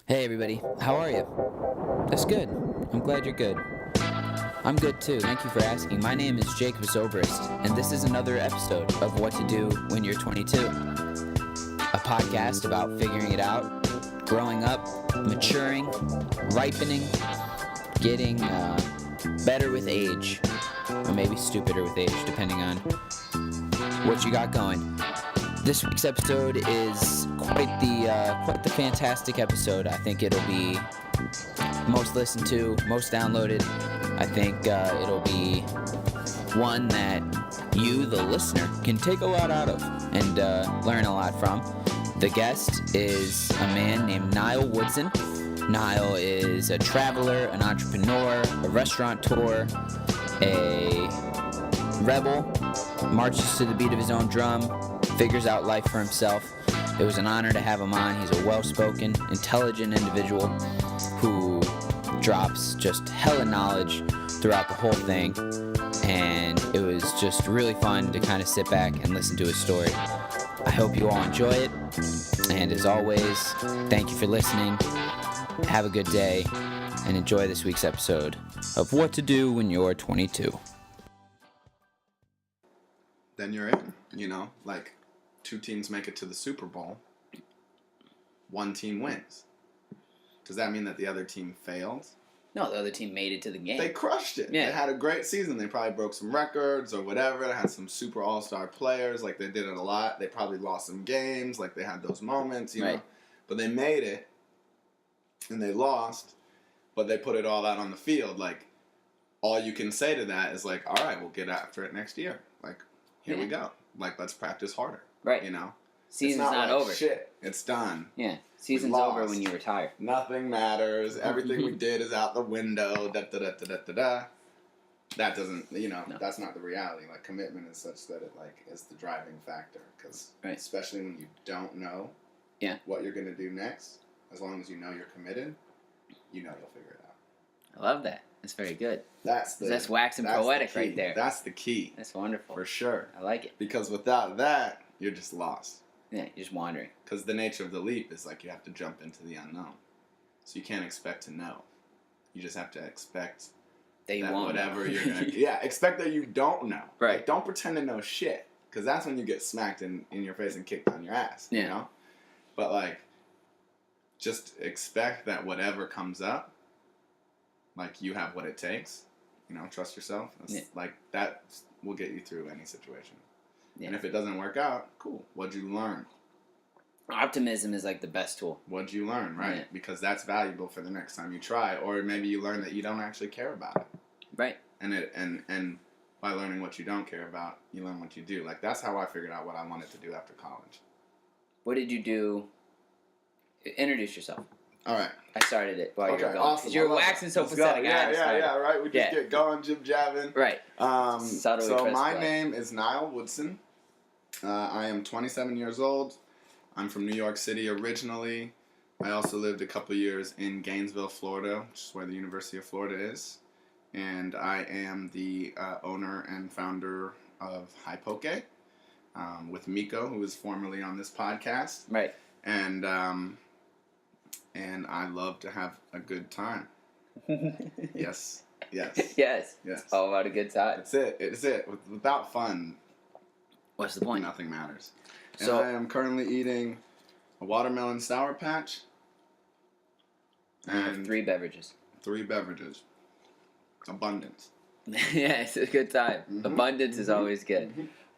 Hey everybody, how are you? That's good. I'm glad you're good. I'm good too. Thank you for asking. My name is Jacob Zobrist, and this is another episode of What to Do When You're 22. A podcast about figuring it out, growing up, maturing, ripening, getting better with age, or maybe stupider with age, depending on what you got going. This week's episode is quite the fantastic episode. I think it'll be most listened to, most downloaded. I think it'll be one that you, the listener, can take a lot out of and learn a lot from. The guest is a man named Nile Woodson. Nile is a traveler, an entrepreneur, a restaurateur, a rebel, marches to the beat of his own drum, figures out life for himself. It was an honor to have him on. He's a well-spoken, intelligent individual who drops just hella knowledge throughout the whole thing, and it was just really fun to kind of sit back and listen to his story. I hope you all enjoy it, and as always, thank you for listening. Have a good day, and enjoy this week's episode of What to Do When You're 22. Then you're in, like 2 teams make it to the Super Bowl, 1 team wins. Does that mean that the other team failed? No, the other team made it to the game. They crushed it. Yeah. They had a great season. They probably broke some records or whatever. They had some super all-star players. Like, they did it a lot. They probably lost some games. Like, they had those moments, you know. But they made it, and they lost, but they put it all out on the field. Like, all you can say to that is, like, all right, we'll get after it next year. Like, here we go. Like, let's practice harder. Right. Season's not over. Shit, it's done. Yeah. Season's over when you retire. Nothing matters. Everything we did is out the window. That doesn't, no. That's not the reality. Like, commitment is such that it, is the driving factor. Because, especially when you don't know what you're going to do next, as long as you know you're committed, you'll figure it out. I love that. That's very good. That's waxing poetic right there. That's the key. That's wonderful. For sure. I like it. Because without that, you're just lost. Yeah, you're just wandering. Because the nature of the leap is you have to jump into the unknown. So you can't expect to know. You just have to expect that you won't whatever know. You're going to... Yeah, expect that you don't know. Right. Don't pretend to know shit. Because that's when you get smacked in your face and kicked on your ass. Yeah. You know? But, just expect that whatever comes up, you have what it takes. Trust yourself. That will get you through any situation. Yeah. And if it doesn't work out, cool. What'd you learn? Optimism is the best tool. What'd you learn, right? Yeah. Because that's valuable for the next time you try. Or maybe you learn that you don't actually care about it. Right. And by learning what you don't care about, you learn what you do. That's how I figured out what I wanted to do after college. What did you do? Introduce yourself. All right. I started it while you were going. Awesome. You're waxing so pathetic. Yeah, right? We just get going, jib-jabbing. Right. So my name is Nile Woodson. I am 27 years old. I'm from New York City originally. I also lived a couple years in Gainesville, Florida, which is where the University of Florida is. And I am the owner and founder of High Poke with Miko, who is formerly on this podcast. Right. And I love to have a good time. Yes. Yes. It's all about a good time. It's it. Without fun, what's the point? Nothing matters. So I am currently eating a watermelon Sour Patch. And 3 beverages. 3 beverages. Abundance. Yeah, it's a good time. Mm-hmm. Abundance is always good.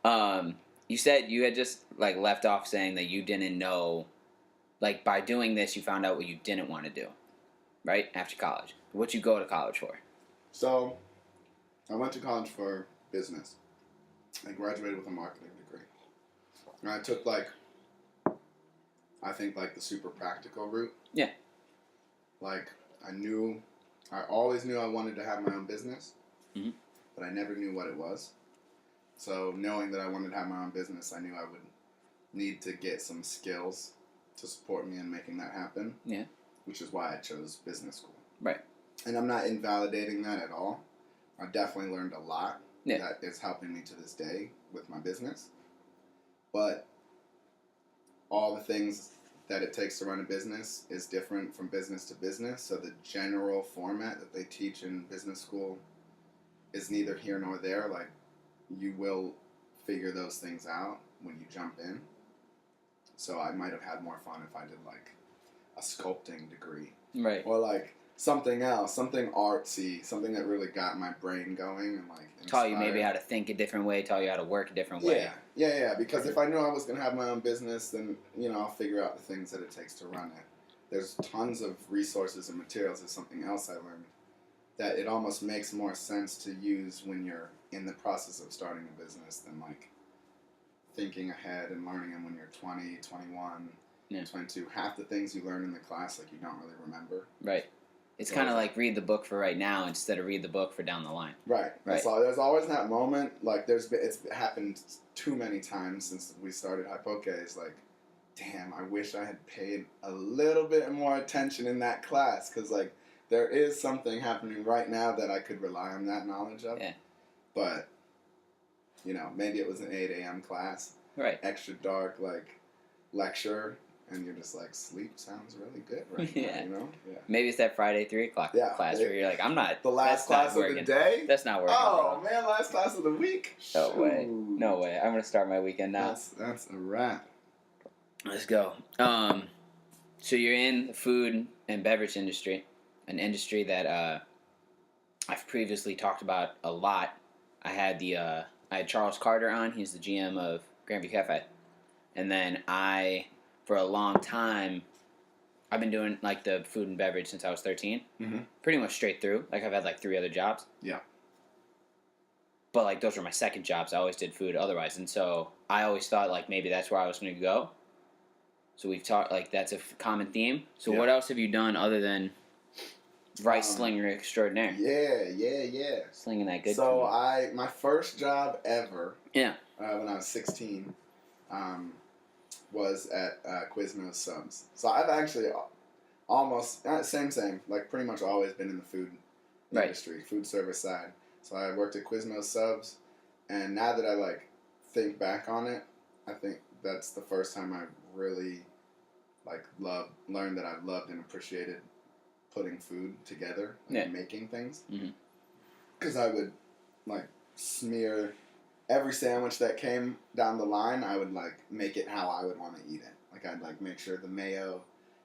Mm-hmm. You said you had just left off saying that you didn't know, by doing this you found out what you didn't want to do, right? After college. What'd you go to college for? So, I went to college for business. I graduated with a marketing degree. And I took the super practical route. Yeah. I always knew I wanted to have my own business, mm-hmm. but I never knew what it was. So knowing that I wanted to have my own business, I knew I would need to get some skills to support me in making that happen. Yeah. Which is why I chose business school. Right. And I'm not invalidating that at all. I definitely learned a lot that is helping me to this day with my business. But all the things that it takes to run a business is different from business to business. So the general format that they teach in business school is neither here nor there. Like, you will figure those things out when you jump in. So I might have had more fun if I did like a sculpting degree. Right. Or like something else, something artsy, something that really got my brain going and like inspired. Taught you maybe how to think a different way, taught you how to work a different way. Yeah. Because if I knew I was going to have my own business, then, I'll figure out the things that it takes to run it. There's tons of resources and materials. There's something else I learned that it almost makes more sense to use when you're in the process of starting a business than like thinking ahead and learning them when you're 20, 21, 22. Half the things you learn in the class, like, you don't really remember. Right. It's kind of like read the book for right now instead of read the book for down the line. Right. So there's always that moment, like, it's happened too many times since we started Hypoke. It's like, damn, I wish I had paid a little bit more attention in that class, because, like, there is something happening right now that I could rely on that knowledge of. Yeah. But, maybe it was an 8 a.m. class. Right. Extra dark, like, lecture. And you're just like, sleep sounds really good right now, Yeah. Maybe it's that Friday 3 o'clock class where you're like, I'm not. The last class of the day? That's not working. Oh, man, last class of the week? No way. No way. I'm going to start my weekend now. That's a wrap. Let's go. So you're in the food and beverage industry, an industry that I've previously talked about a lot. I had Charles Carter on. He's the GM of Grandview Cafe. And then for a long time, I've been doing like the food and beverage since I was 13. Mm-hmm. Pretty much straight through. Like, I've had like 3 other jobs. Yeah. But like, those were my second jobs. I always did food otherwise. And so I always thought like maybe that's where I was going to go. So we've talked, like, that's a common theme. So what else have you done other than rice slinger extraordinaire? Yeah. Slinging that good. So my first job ever. Yeah. When I was 16. Was at Quiznos Subs. So I've actually almost, same, like, pretty much always been in the food industry, food service side. So I worked at Quiznos Subs, and now that I, like, think back on it, I think that's the first time I really, like, learned that I loved and appreciated putting food together and making things. Because I would, like, smear every sandwich that came down the line. I would, like, make it how I would want to eat it. Like, I'd, like, make sure the mayo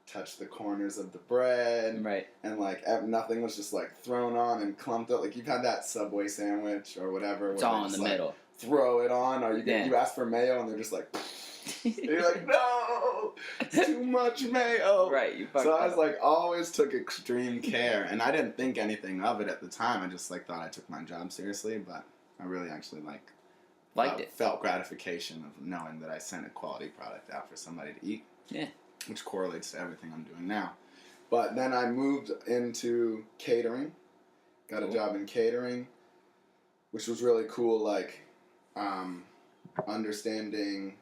touched the corners of the bread. Right. And, like, nothing was just, like, thrown on and clumped up. Like, you've had that Subway sandwich or whatever. It's all in the middle. Throw it on, or you ask for mayo and they're just like, you're like, no, it's too much mayo. Right. So I was like, always took extreme care, and I didn't think anything of it at the time. I just, like, thought I took my job seriously, but I really actually felt gratification of knowing that I sent a quality product out for somebody to eat. Yeah. Which correlates to everything I'm doing now. But then I moved into catering. Got a job in catering, which was really cool, like, understanding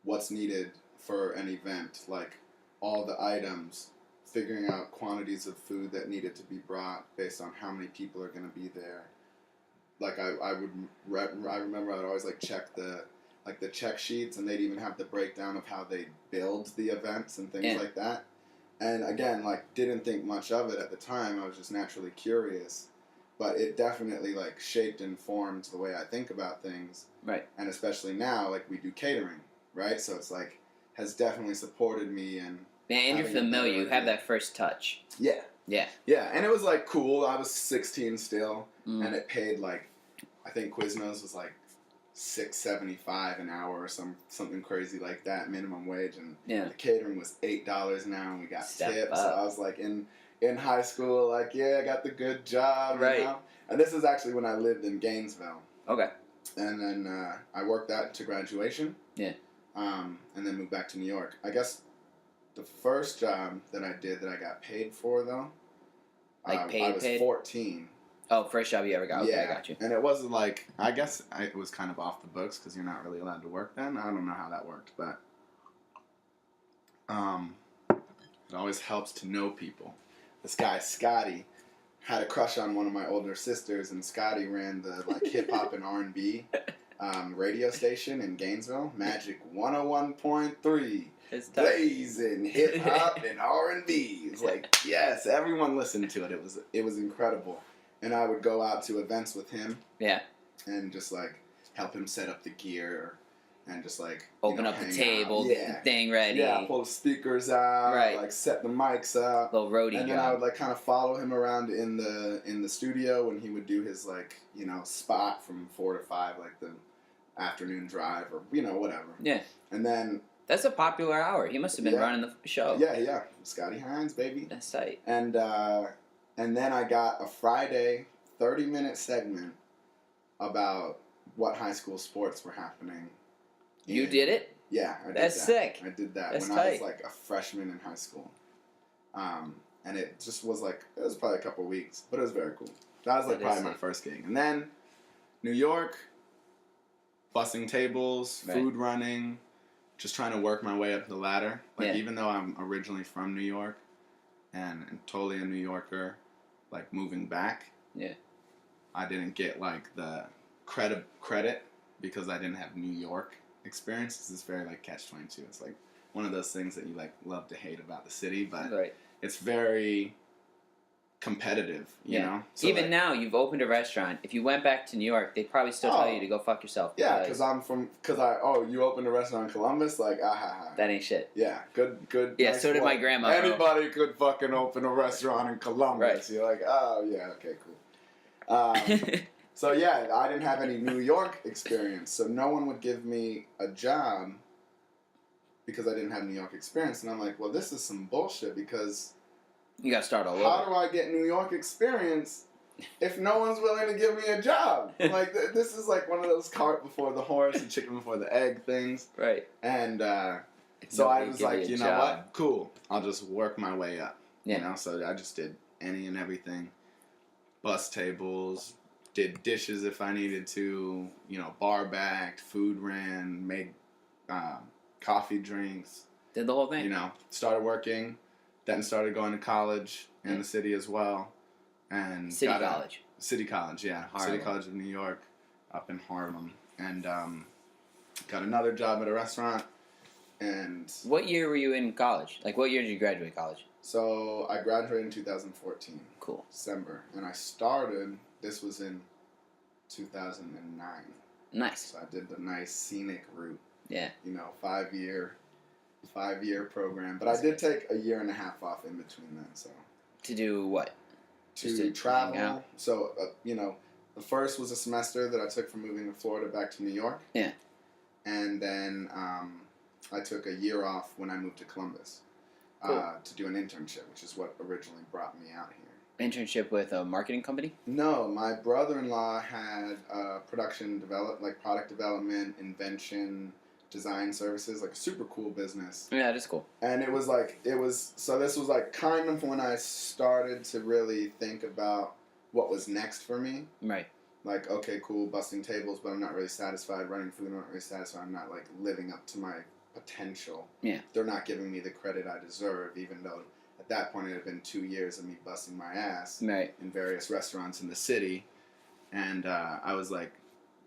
what's needed for an event, like all the items, figuring out quantities of food that needed to be brought based on how many people are going to be there. Like, I remember I'd always, like, check the check sheets, and they'd even have the breakdown of how they build the events and things like that. And again, like, didn't think much of it at the time. I was just naturally curious, but it definitely, like, shaped and formed the way I think about things. Right. And especially now, like, we do catering, right? So it's like has definitely supported me and you're familiar. You have that first touch. Yeah. And it was, like, cool. I was 16 still, and it paid, like, I think Quiznos was like $6.75 an hour or something crazy like that, minimum wage, and the catering was $8 an hour, and we got tips. So I was, like, in high school, like, I got the good job, right? You know? And this is actually when I lived in Gainesville. Okay. And then I worked that to graduation. Yeah. And then moved back to New York. I guess the first job that I did that I got paid for, though, I was 14. Oh, first job you ever got? Okay, I got you. And it wasn't like, I guess it was kind of off the books because you're not really allowed to work then. I don't know how that worked, but it always helps to know people. This guy, Scotty, had a crush on one of my older sisters, and Scotty ran the, like, hip-hop and R&B radio station in Gainesville, Magic 101.3. blazing hip hop and R&B. It's like, yes, everyone listened to it. It was incredible. And I would go out to events with him. Yeah. And just like help him set up the gear and just like open up the table, get the thing ready. Yeah, pull the speakers out, like set the mics up. Little roadie and then I would like kind of follow him around in the studio when he would do his like, spot from 4 to 5, like the afternoon drive or whatever. Yeah. And then that's a popular hour. He must have been running the show. Yeah. Scotty Hines, baby. That's tight. And then I got a Friday 30-minute segment about what high school sports were happening. You did it? Yeah, I did That's sick. I did that That's when tight. I was like a freshman in high school. And it just was like, it was probably a couple weeks, but it was very cool. That was like probably my first gig. And then New York, bussing tables, food running, just trying to work my way up the ladder. Like even though I'm originally from New York and totally a New Yorker, like moving back, I didn't get like the credit because I didn't have New York experience. It's very like catch-22. It's like one of those things that you like love to hate about the city, but it's very competitive, you know? So even now, you've opened a restaurant. If you went back to New York, they'd probably still tell you to go fuck yourself. Yeah, because you opened a restaurant in Columbus? Like, that ain't shit. Yeah, good. Yeah, nice so did my grandma. Anybody could fucking open a restaurant in Columbus. Right. You're like, oh, yeah, okay, cool. So, yeah, I didn't have any New York experience, so no one would give me a job because I didn't have New York experience. And I'm like, well, this is some bullshit because you got to start all over. How do I get New York experience if no one's willing to give me a job? Like, this is like one of those cart before the horse and chicken before the egg things. Right. And so I was like, you know what? Cool. I'll just work my way up. Yeah. You know, so I just did any and everything. Bus tables, did dishes if I needed to, bar bagged, food ran, made coffee drinks. Did the whole thing. Started working, then started going to college in the city as well. And City College, yeah. Harlem. City College of New York up in Harlem. And got another job at a restaurant. And what year were you in college? Like, what year did you graduate college? So, I graduated in 2014. Cool. December. And I started, this was in 2009. Nice. So, I did the nice scenic route. Yeah. 5-year program. But I did take a year and a half off in between then, so. To do what? To travel. So, the first was a semester that I took from moving to Florida back to New York. Yeah. And then I took a year off when I moved to Columbus to do an internship, which is what originally brought me out here. Internship with a marketing company? No, my brother-in-law had product development, invention, design services, like a super cool business. Yeah, that is cool. And so this was like kind of when I started to really think about what was next for me. Right. Like, okay, cool, busting tables, but I'm not really satisfied. Running food, I'm not really satisfied. I'm not like living up to my potential. Yeah. They're not giving me the credit I deserve, even though at that point it had been 2 years of me busting my ass in various restaurants in the city. And I was like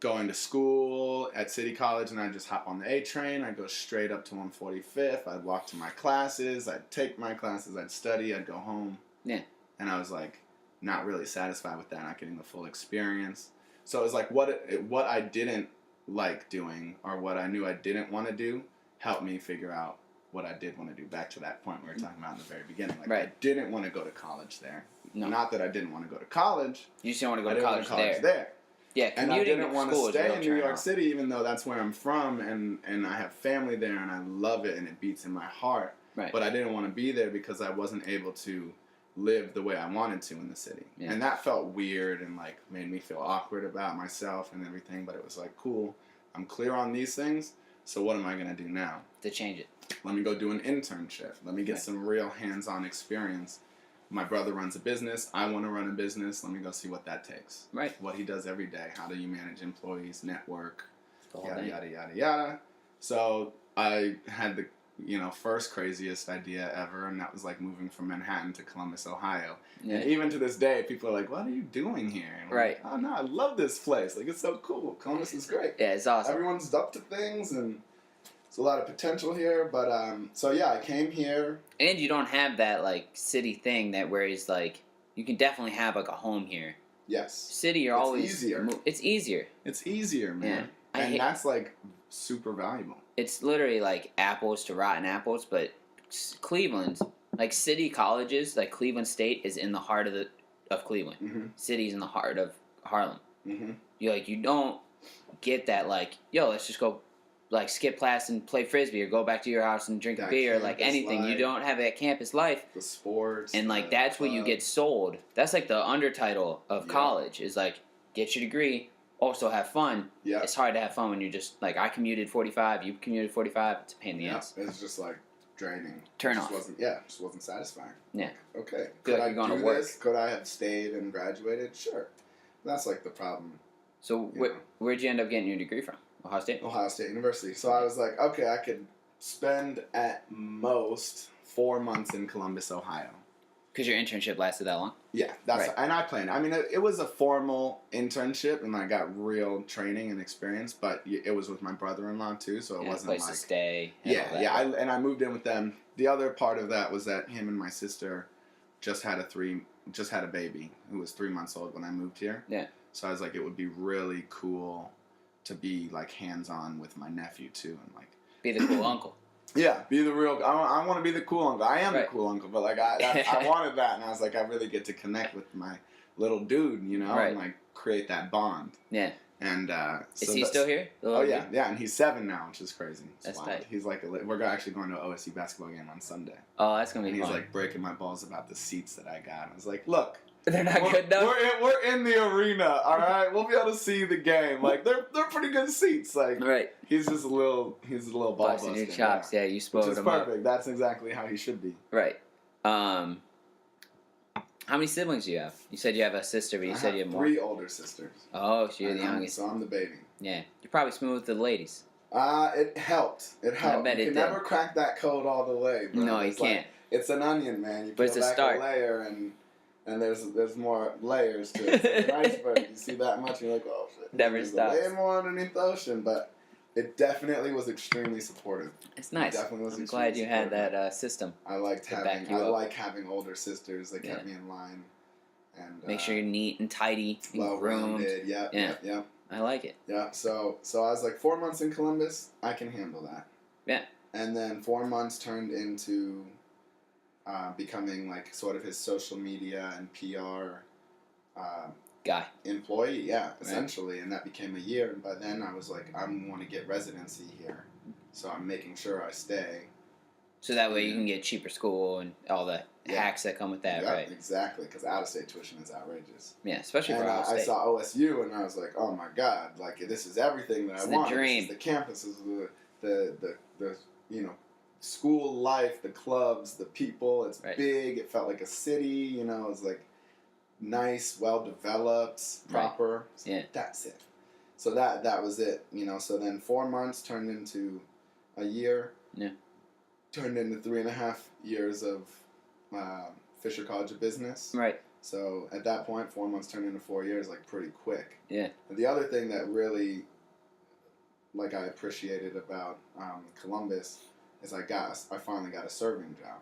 going to school at City College, and I'd just hop on the A train. I'd go straight up to 145th. I'd walk to my classes. I'd take my classes. I'd study. I'd go home. Yeah. And I was like not really satisfied with that, not getting the full experience. So it was like what I didn't like doing or what I knew I didn't want to do helped me figure out what I did want to do. Back to that point we were talking about in the very beginning. Like, I didn't want to go to college there. No. Not that I didn't want to go to college. You just didn't want to go to college there. Yeah, and I didn't want to stay in New York City, even though that's where I'm from, and I have family there, and I love it, and it beats in my heart. Right. But I didn't want to be there because I wasn't able to live the way I wanted to in the city. Yeah. And that felt weird and like made me feel awkward about myself and everything. But it was like, cool, I'm clear on these things. So what am I going to do now? To change it. Let me go do an internship. Let me get some real hands-on experience. My brother runs a business. I want to run a business. Let me go see what that takes. Right. What he does every day. How do you manage employees, network, yada, yada. So I had the first craziest idea ever, and that was like moving from Manhattan to Columbus, Ohio. Yeah. And even to this day, people are like, what are you doing here? And I'm like, oh no, I love this place. Like, it's so cool. Columbus is great. Yeah, it's awesome. Everyone's up to things, and There's a lot of potential here, but so yeah, I came here. And you don't have that like city thing that where it's like you can definitely have like a home here. Yes. City, you're always easier. It's easier. It's easier, man. Yeah. And that's like super valuable. It's literally like apples to rotten apples, but Cleveland, like city colleges, like Cleveland State is in the heart of Cleveland. Mm-hmm. City's in the heart of Harlem. Mm-hmm. You don't get that like, yo, let's just go like skip class and play frisbee or go back to your house and drink a beer, like anything. Life. You don't have that campus life. The sports. And like that's what you get sold. That's like the undertitle of college is like get your degree, also have fun. Yeah. It's hard to have fun when you're just like I commuted 45, you commuted 45. It's a pain in the ass. It's just like draining. Turn off. Just wasn't satisfying. Yeah. Like, okay. Feel like you're going to work. This? Could I have stayed and graduated? Sure. That's like the problem. So where'd you end up getting your degree from? Ohio State? Ohio State University. So I was like, okay, I could spend at most 4 months in Columbus, Ohio. Because your internship lasted that long? Yeah, that's and I planned. I mean, it was a formal internship, and I got real training and experience. But it was with my brother-in-law too, so it wasn't place like to stay. And I moved in with them. The other part of that was that him and my sister just had a baby who was 3 months old when I moved here. Yeah. So I was like, it would be really cool to be like hands-on with my nephew too, and like be the cool uncle. Yeah, be the real. I want to be the cool uncle. I am the cool uncle, but like I wanted that, and I was like, I really get to connect with my little dude, and like create that bond. Yeah. And is he still here? Oh yeah, and he's 7 now, which is crazy. That's tight. He's like we're actually going to an OSU basketball game on Sunday. Oh, that's gonna be fun. He's like breaking my balls about the seats that I got. I was like, look. They're not good enough. We're in the arena, all right. We'll be able to see the game. Like they're pretty good seats. Like he's just a little ball busting your chops. Yeah, you spoiled him. Which is perfect. That's exactly how he should be. Right. How many siblings do you have? You said you have a sister, but you said you have more. 3 older sisters. Oh, so you're the youngest. So I'm the baby. Yeah, you're probably smooth with the ladies. It helped. I bet you can never crack that code all the way. Bro. No, you can't. It's an onion, man. You peel back a layer and there's more layers to it. It's like an iceberg. You see that much, and you're like, oh shit. Never stops. Way more underneath the ocean, but it definitely was extremely supportive. It's nice. I'm glad you had that system. I like having older sisters that kept me in line, and make sure you're neat and tidy, and well-rounded. Yeah. I like it. Yeah. So I was like 4 months in Columbus. I can handle that. Yeah. And then 4 months turned into becoming like sort of his social media and PR guy employee, essentially, and that became a year. And by then I was like, I want to get residency here, so I'm making sure I stay. So that way you can get cheaper school and all the hacks that come with that, right? Exactly, because out-of-state tuition is outrageous. Yeah, especially for Ohio State. I saw OSU and I was like, oh my god, like this is everything that I want. The dream. This is the campuses, the school life, the clubs, the people. It's big. It felt like a city. It was like nice, well developed, proper. So that's it. So that was it. So then 4 months turned into a year. Yeah. Turned into 3.5 years of Fisher College of Business. Right. So at that point, 4 months turned into 4 years, like pretty quick. Yeah. And the other thing that really, like, I appreciated about Columbus is I finally got a serving job.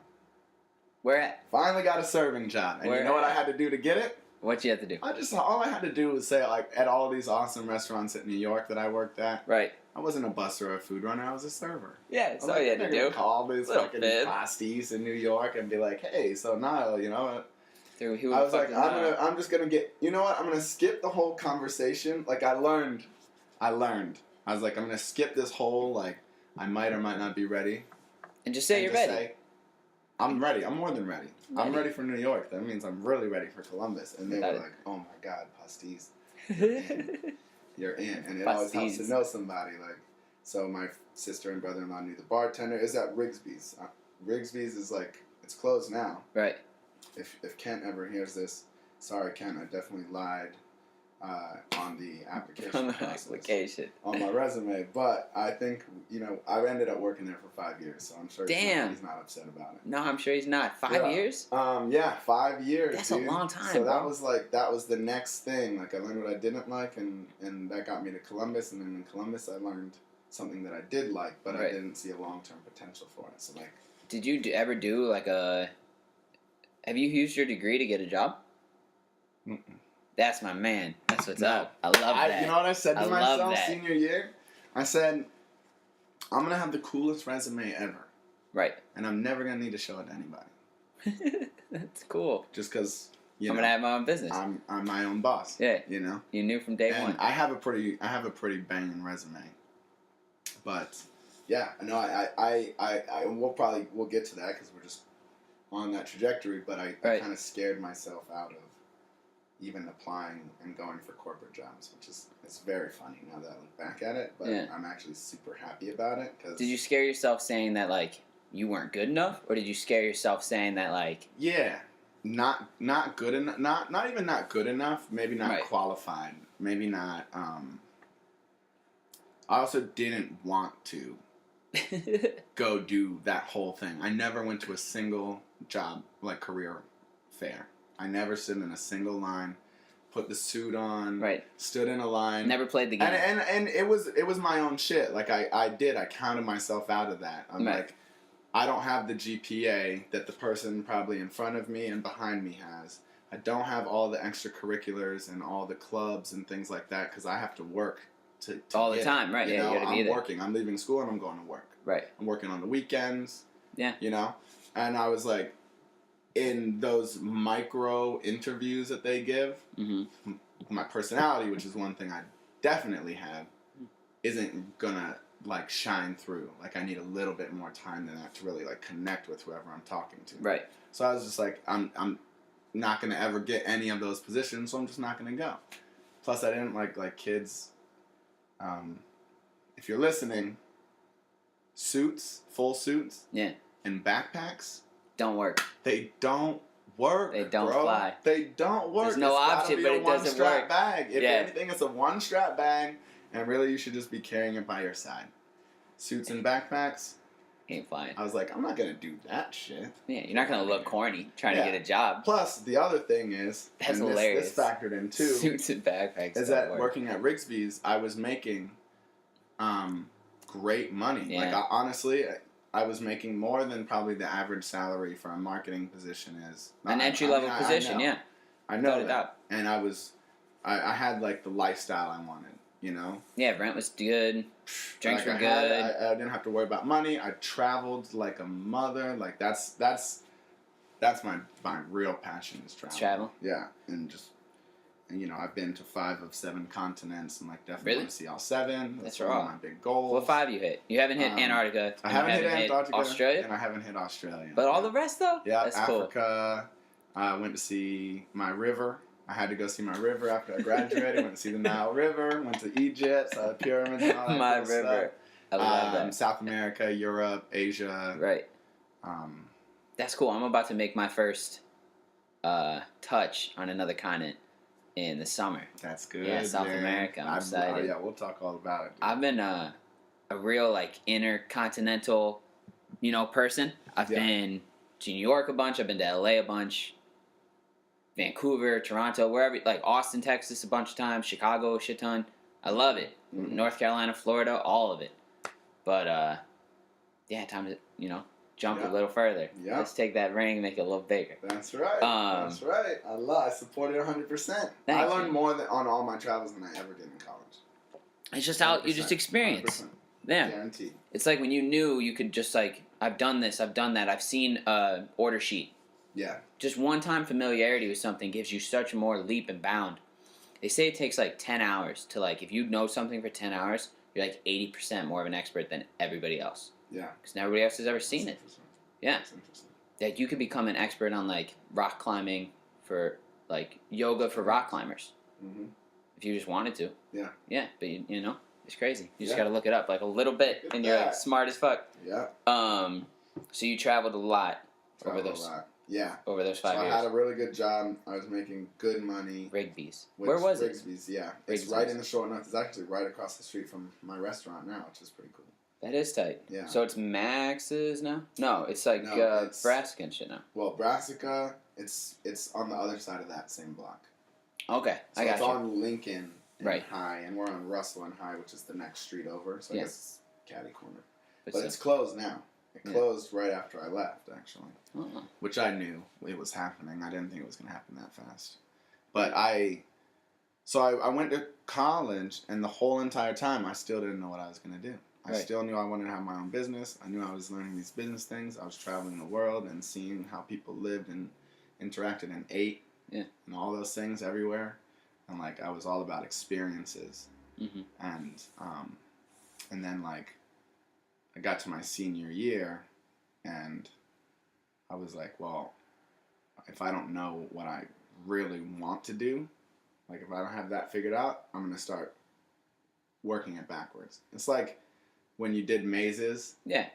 Where at? Finally got a serving job. And you know what I had to do to get it? What you have to do? All I had to do was say, like, at all these awesome restaurants in New York that I worked at. Right. I wasn't a busser or a food runner. I was a server. Yeah, that's all you had to do. Call these fucking pasties in New York and be like, hey, so Nile, I was like, I'm just gonna get. You know what? I'm gonna skip the whole conversation. Like I learned. I was like, I'm gonna skip this whole like, I might or might not be ready. And just say you're ready. I'm ready. I'm more than ready. I'm ready for New York. That means I'm really ready for Columbus. And they were like, oh my God, pasties. You're in. And it always helps to know somebody. Like, so my sister and brother-in-law knew the bartender. Is at Rigsby's. Rigsby's is like, it's closed now. Right. If Kent ever hears this, sorry Kent, I definitely lied on the application. On my resume. But I think, I ended up working there for 5 years, so I'm sure he's not upset about it. No, I'm sure he's not. 5 years? Yeah, 5 years. That's a long time. So that was the next thing. Like I learned what I didn't like, and that got me to Columbus, and then in Columbus I learned something that I did like, but Right. I didn't see a long-term potential for it. So like, did you ever do like a? Have you used your degree to get a job? mm-mm. That's my man. That's what's No. up. I love that. You know what I said to I love myself that. senior year? I said, I'm gonna have the coolest resume ever, Right. and I'm never gonna need to show it to anybody. That's cool. Just because I'm gonna have my own business. I'm my own boss. Yeah. You know. You knew from day And one. I have a pretty banging resume, but yeah, no, we'll get to that because we're just on that trajectory. But I kind of scared myself out of even applying and going for corporate jobs, which is it's very funny now that I look back at it. But I'm actually super happy about it. Cause did you scare yourself saying that like you weren't good enough, or did you scare yourself saying that like not good enough, not even not good enough, maybe not qualified, maybe not. I also didn't want to go do that whole thing. I never went to a single job like career fair. I never stood in a single line, put the suit on, stood in a line. Never played the game. And it was my own shit. Like I counted myself out of that. I'm like, I don't have the GPA that the person probably in front of me and behind me has. I don't have all the extracurriculars and all the clubs and things like that because I have to work to all the time, right? You know, you gotta be I'm there. working. I'm leaving school and I'm going to work. Right. I'm working on the weekends. Yeah. You know? And I was like, in those micro interviews that they give, my personality, which is one thing I definitely have, isn't gonna like shine through. Like I need a little bit more time than that to really like connect with whoever I'm talking to. Right. So I was just like, I'm not gonna ever get any of those positions, so I'm just not gonna go. Plus, I didn't like kids. If you're listening, suits, full suits, and backpacks don't work. They don't work. They don't bro. fly. They don't work. There's no option, but it doesn't work. Bag. If anything, it's a one-strap bag, and really, you should just be carrying it by your side. Suits and backpacks ain't flying. I was like, I'm not gonna do that shit. Yeah, you're not gonna look corny trying to get a job. Plus, the other thing is, that's hilarious. This factored in too. Suits and backpacks. Is that working at Rigsby's, I was making great money. Yeah. Like honestly. I was making more than probably the average salary for a marketing position is. An entry-level position, I know that. And I had like the lifestyle I wanted, you know? Yeah, rent was good, drinks were good. I didn't have to worry about money. I traveled like a mother. Like that's my real passion is travel. Yeah, and you know, I've been to 5 of 7 continents and like definitely want to see all 7. That's one of my big goals. What 5 you hit? You haven't hit Antarctica. I haven't hit Antarctica. Australia? And I haven't hit Australia. But all the rest though? Yeah, that's Africa. I went to see my river. I had to go see my river after I graduated. Went to see the Nile River. Went to Egypt, saw the pyramids and all that my cool river. Stuff. I love that. South America, Europe, Asia. Right. That's cool. I'm about to make my first touch on another continent in the summer. That's good. Yeah, South America. I'm excited. Yeah, we'll talk all about it. Dude. I've been a real like intercontinental, person. I've been to New York a bunch. I've been to LA a bunch. Vancouver, Toronto, wherever, like Austin, Texas a bunch of times. Chicago a shit ton. I love it. North Carolina, Florida, all of it. But time to jump a little further. Yeah. Let's take that ring and make it a little bigger. That's right. That's right. I support it 100%. I learned more on all my travels than I ever did in college. It's just how you just experience. 100%. Yeah. Guaranteed. It's like when you knew you could just like, I've done this, I've done that. I've seen an order sheet. Yeah. Just one-time familiarity with something gives you such more leap and bound. They say it takes like 10 hours to like, if you know something for 10 hours, you're like 80% more of an expert than everybody else. Yeah. Because nobody else has ever seen it. Yeah. That you could become an expert on like rock climbing for like yoga for rock climbers. Mm-hmm. If you just wanted to. Yeah. Yeah, but you know, it's crazy. You just got to look it up like a little bit and you're like smart as fuck. Yeah. So you traveled a lot over those. Yeah. Over those 5 years. I had a really good job. I was making good money. Rigby's. Where was it? Rigby's, yeah. It's right in the short north. It's actually right across the street from my restaurant now, which is pretty cool. That is tight. Yeah. So it's Max's now? No, it's like Brassica and shit now. Well, Brassica, it's on the other side of that same block. Okay, so I got you. It's on Lincoln and High, and we're on Russell and High, which is the next street over. So I guess Caddy Corner. But It's closed now. It closed right after I left, actually. Uh-uh. Which I knew it was happening. I didn't think it was going to happen that fast. But I went to college, and the whole entire time, I still didn't know what I was going to do. I still knew I wanted to have my own business. I knew I was learning these business things. I was traveling the world and seeing how people lived and interacted and ate. Yeah. And all those things everywhere. And, like, I was all about experiences. Mm-hmm. And then, like, I got to my senior year, and I was like, well, if I don't know what I really want to do, like, if I don't have that figured out, I'm going to start working it backwards. It's like when you did mazes. Yeah.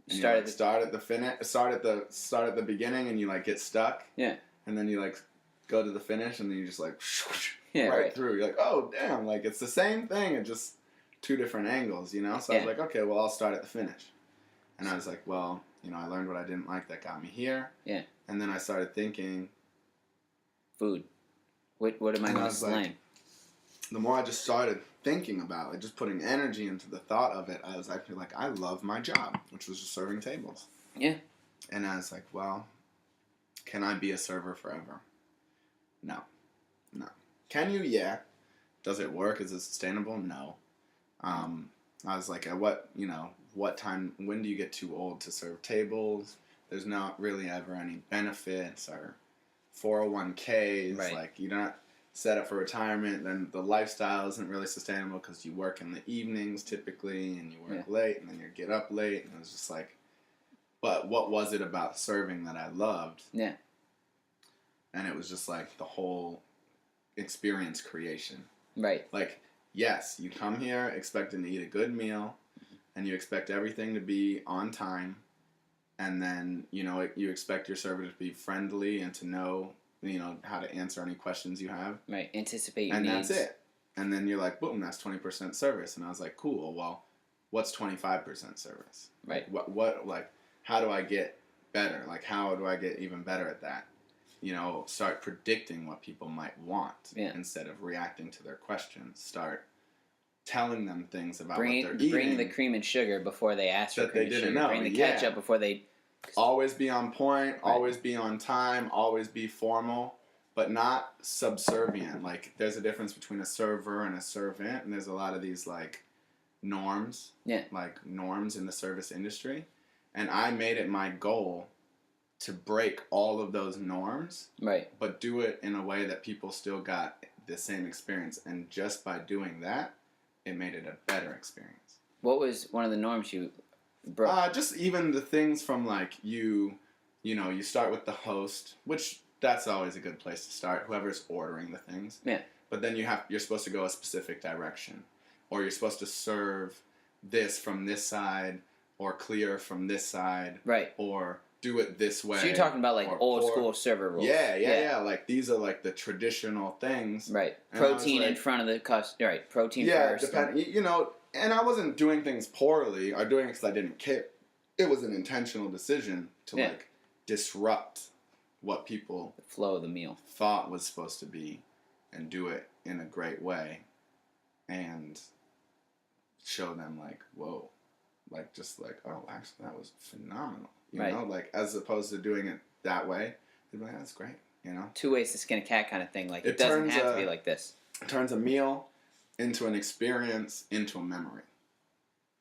Start at the beginning, and you, like, get stuck. Yeah. And then you, like, go to the finish, and then you just, like, yeah, right through. You're like, oh, damn, like, it's the same thing, it's just two different angles, you know? So I was like, okay, well, I'll start at the finish. And I was like, well, you know, I learned what I didn't like that got me here. Yeah. And then I started thinking. Food. What am I going to slang? Like, the more I just started thinking about it, just putting energy into the thought of it, I was actually like, I love my job, which was just serving tables. Yeah. And I was like, well, can I be a server forever? No. Can you? Yeah. Does it work? Is it sustainable? No. I was like, what time, when do you get too old to serve tables? There's not really ever any benefits or 401ks. Right. Like, you're not set up for retirement. Then the lifestyle isn't really sustainable because you work in the evenings typically, and you work late, and then you get up late. And it was just like, but what was it about serving that I loved? Yeah. And it was just like the whole experience creation. Right. Like, yes, you come here expecting to eat a good meal, and you expect everything to be on time, and then, you know, you expect your server to be friendly and to know, you know, how to answer any questions you have. Right. Anticipate your needs. And that's it. And then you're like, boom, that's 20% service. And I was like, cool, well, what's 25% service? Right. What, like, how do I get better? Like, how do I get even better at that? You know, start predicting what people might want instead of reacting to their questions. Start telling them things about what they're eating. Bring the cream and sugar before they ask for cream and sugar. Know. Bring the ketchup before they... Always be on point, always be on time, always be formal, but not subservient. Like, there's a difference between a server and a servant, and there's a lot of these, like, norms. Yeah. Like, norms in the service industry. And I made it my goal to break all of those norms, but do it in a way that people still got the same experience. And just by doing that, it made it a better experience. What was one of the norms you broke? Just even the things from, like, you start with the host, which that's always a good place to start, whoever's ordering the things. Yeah. But then you're supposed to go a specific direction, or you're supposed to serve this from this side, or clear from this side, or do it this way. So you're talking about, like, old school server rules. Yeah. Like, these are, like, the traditional things. Right. And protein in front of the customer. Right. Protein first. Yeah, you know, and I wasn't doing things poorly or doing it because I didn't care. It was an intentional decision to, like, disrupt what people... The flow of the meal. ...thought was supposed to be, and do it in a great way, and show them, like, whoa. Like, just like, oh, actually, that was phenomenal. You know, like, as opposed to doing it that way, they'd be like, that's great, you know? 2 ways to skin a cat kind of thing. Like, it doesn't have to be like this. It turns a meal into an experience, into a memory.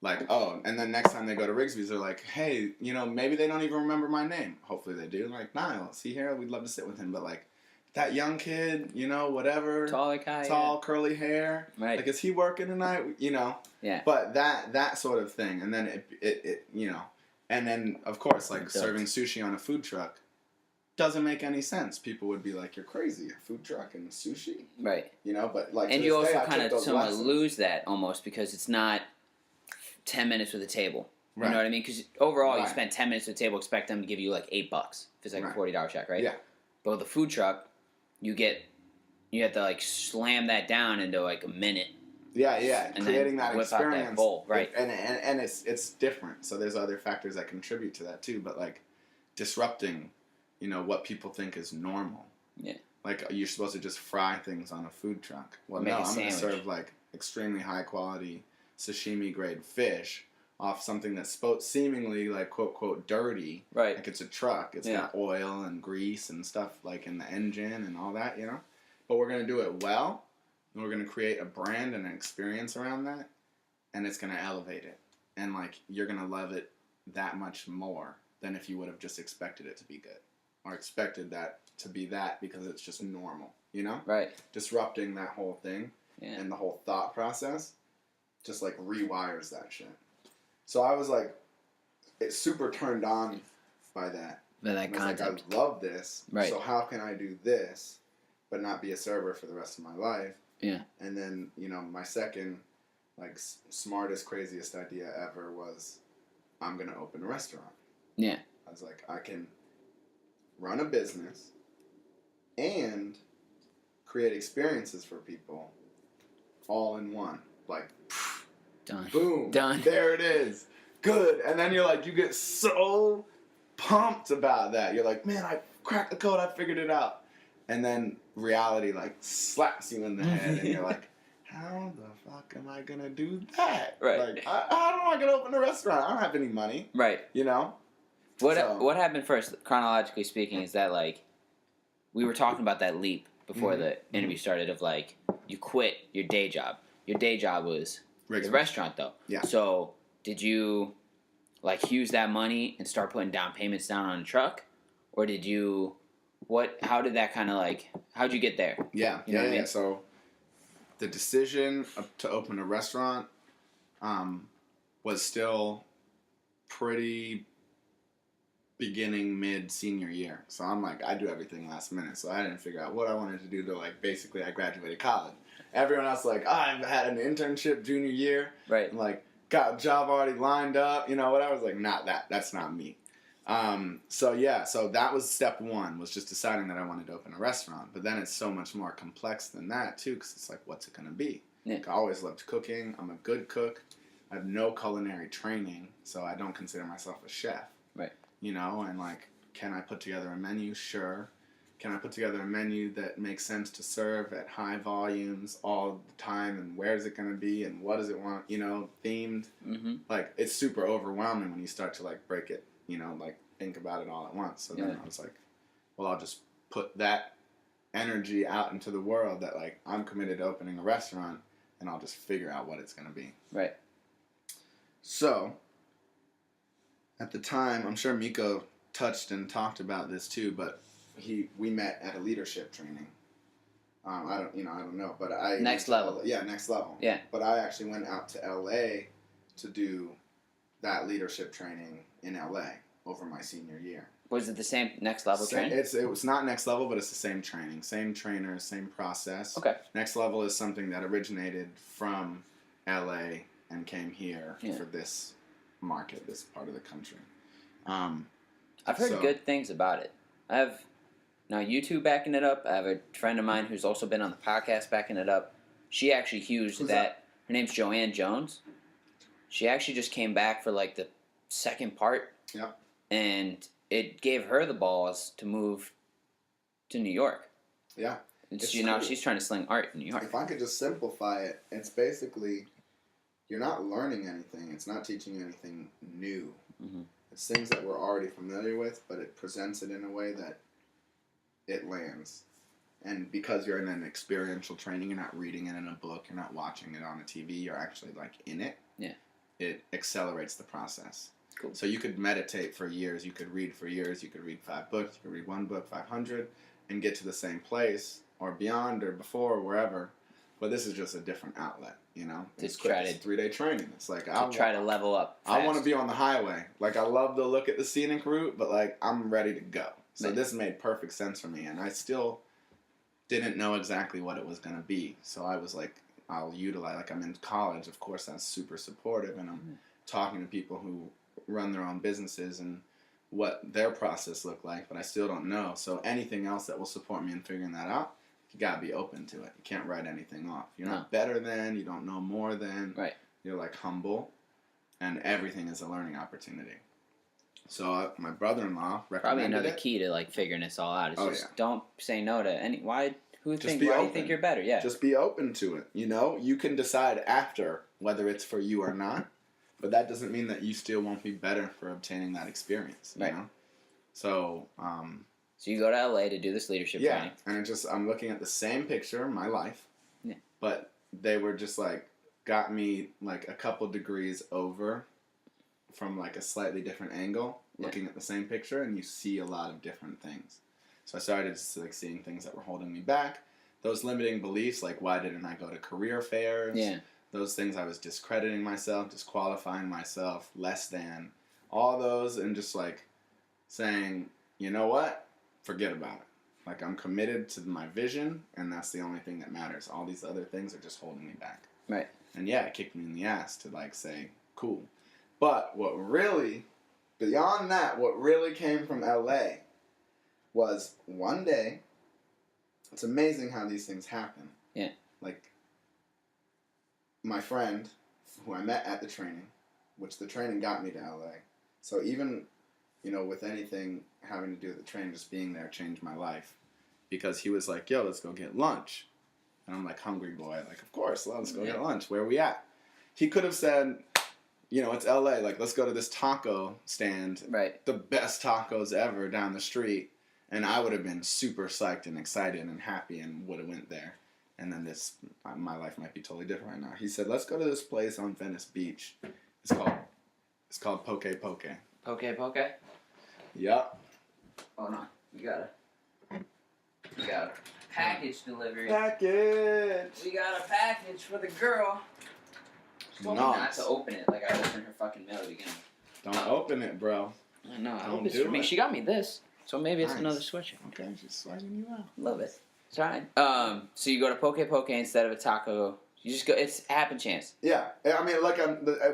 Like, oh, and then next time they go to Rigsby's, they're like, hey, you know, maybe they don't even remember my name. Hopefully they do. Like, Nile, see here, we'd love to sit with him. But, like, that young kid, you know, whatever. Tall, curly hair. Right. Like, is he working tonight? You know? Yeah. But that sort of thing. And then it you know. And then, of course, like, serving sushi on a food truck doesn't make any sense. People would be like, you're crazy, a food truck and sushi? Right. You know, but, like, and you also kind of somewhat lose that almost because it's not 10 minutes with a table. You know what I mean? Because overall, you spend 10 minutes with a table, expect them to give you, like, $8 if it's, like, a $40 check, right? Yeah. But with a food truck, you have to, like, slam that down into, like, a minute. Yeah, and creating that experience, that bowl, right? And it's different. So there's other factors that contribute to that too. But, like, disrupting, you know, what people think is normal. Yeah. Like, you're supposed to just fry things on a food truck. Well, no, I'm going to serve, like, extremely high quality sashimi grade fish off something that's seemingly like quote quote dirty. Right. Like it's a truck. It's got oil and grease and stuff like in the engine and all that, you know. But we're gonna do it well, and we're gonna create a brand and an experience around that, and it's gonna elevate it, and like you're gonna love it that much more than if you would have just expected it to be good or expected that to be that because it's just normal, you know. Right. Disrupting that whole thing and the whole thought process just like rewires that shit. So I was like, it's super turned on by that. By that concept. Like, I love this. Right. So how can I do this, but not be a server for the rest of my life? Yeah. And then, you know, my second, like, smartest, craziest idea ever was, I'm going to open a restaurant. Yeah. I was like, I can run a business and create experiences for people all in one. Like, done. Boom. Done. There it is. Good. And then you're like, you get so pumped about that. You're like, man, I cracked the code. I figured it out. And then reality like slaps you in the head and you're like, how the fuck am I going to do that? Right. Like, how am I going to open a restaurant? I don't have any money. Right. You know? What happened first, chronologically speaking, is that like, we were talking about that leap before the interview started of like, you quit your day job. Your day job was the restaurant, though. Yeah. So, did you, like, use that money and start putting down payments down on a truck? Or did you, how did that kind of, like, how'd you get there? Yeah. You know what I mean? So, the decision to open a restaurant was still pretty beginning, mid-senior year. So, I'm like, I do everything last minute. So, I didn't figure out what I wanted to do to, like, basically, I graduated college. Everyone else like, oh, I've had an internship junior year. Right. I'm like, got a job already lined up. You know, what I was like, not that. That's not me. So that was step one, was just deciding that I wanted to open a restaurant. But then it's so much more complex than that, too, because it's like, what's it going to be? Yeah. Like, I always loved cooking. I'm a good cook. I have no culinary training, so I don't consider myself a chef. Right. You know, and like, can I put together a menu? Sure. Can I put together a menu that makes sense to serve at high volumes all the time? And where is it going to be? And what does it want, you know, themed? Mm-hmm. Like, it's super overwhelming when you start to, like, break it, you know, like, think about it all at once. So then I was like, well, I'll just put that energy out into the world that, like, I'm committed to opening a restaurant, and I'll just figure out what it's going to be. Right. So, at the time, I'm sure Miko touched and talked about this, too, but we met at a leadership training. I don't know, but next level. Next level. Yeah. But I actually went out to LA to do that leadership training in LA over my senior year. Was it the same next level training? It was not next level, but it's the same training, same trainers, same process. Okay. Next level is something that originated from LA and came here for this market, this part of the country. I've heard good things about it. I have now YouTube backing it up. I have a friend of mine who's also been on the podcast backing it up. She actually used that. Her name's Joanne Jones. She actually just came back for like the second part. Yep. And it gave her the balls to move to New York. Yeah. And she's trying to sling art in New York. If I could just simplify it, it's basically you're not learning anything. It's not teaching you anything new. Mm-hmm. It's things that we're already familiar with, but it presents it in a way that it lands. And because you're in an experiential training, you're not reading it in a book, you're not watching it on a TV, you're actually like in it. Yeah. It accelerates the process. Cool. So you could meditate for years, you could read for years, you could read 5 books, you could read 1 book, 500, and get to the same place, or beyond, or before, or wherever. But this is just a different outlet, you know? It's quick. It's 3-day training. It's like, I'll try to level up fast. I want to be on the highway. Like, I love to look at the scenic route, but, like, I'm ready to go. So this made perfect sense for me, and I still didn't know exactly what it was going to be. So I was like, I'll utilize, like, I'm in college, of course, that's super supportive, and I'm talking to people who run their own businesses and what their process looked like, but I still don't know. So anything else that will support me in figuring that out, you gotta be open to it. You can't write anything off. You're not better than, you don't know more than. Right. You're like humble, and everything is a learning opportunity. So my brother-in-law recommended probably another key to like figuring this all out is don't say no to any. Why do you think you're better? Yeah. Just be open to it. You know, you can decide after whether it's for you or not, But that doesn't mean that you still won't be better for obtaining that experience, you know? So, so you go to LA to do this leadership training. Yeah, and I'm looking at the same picture of my life. Yeah. But they were just like, got me like a couple degrees over from like a slightly different angle, looking at the same picture, and you see a lot of different things. So I started just like seeing things that were holding me back. Those limiting beliefs, like why didn't I go to career fairs? Yeah. Those things I was discrediting myself, disqualifying myself, less than. All those, and just like saying, you know what? Forget about it. Like, I'm committed to my vision, and that's the only thing that matters. All these other things are just holding me back. Right. And yeah, it kicked me in the ass to like say, cool. But what really, beyond that, what really came from LA was one day, it's amazing how these things happen. Yeah. Like, my friend, who I met at the training, which the training got me to LA. So even, you know, with anything having to do with the training, just being there changed my life. Because he was like, yo, let's go get lunch. And I'm like, hungry boy. Like, of course, let's go get lunch. Where are we at? He could have said, you know, it's LA. Like, let's go to this taco stand. Right. The best tacos ever down the street. And I would have been super psyched and excited and happy and would have went there. And then my life might be totally different right now. He said, let's go to this place on Venice Beach. It's called Poke Poke. Poke? Yep. Oh, no. You got a package delivery. Package! We got a package for the girl. She told me not to open it like I opened her fucking mail again. Don't open it, bro. I know. I hope it's for me. She got me this, so maybe it's another sweatshirt. Okay, she's swagging you out. Love it. It's alright. So you go to Poke Poke instead of a taco. You just go. It's happen chance. Yeah, I mean, like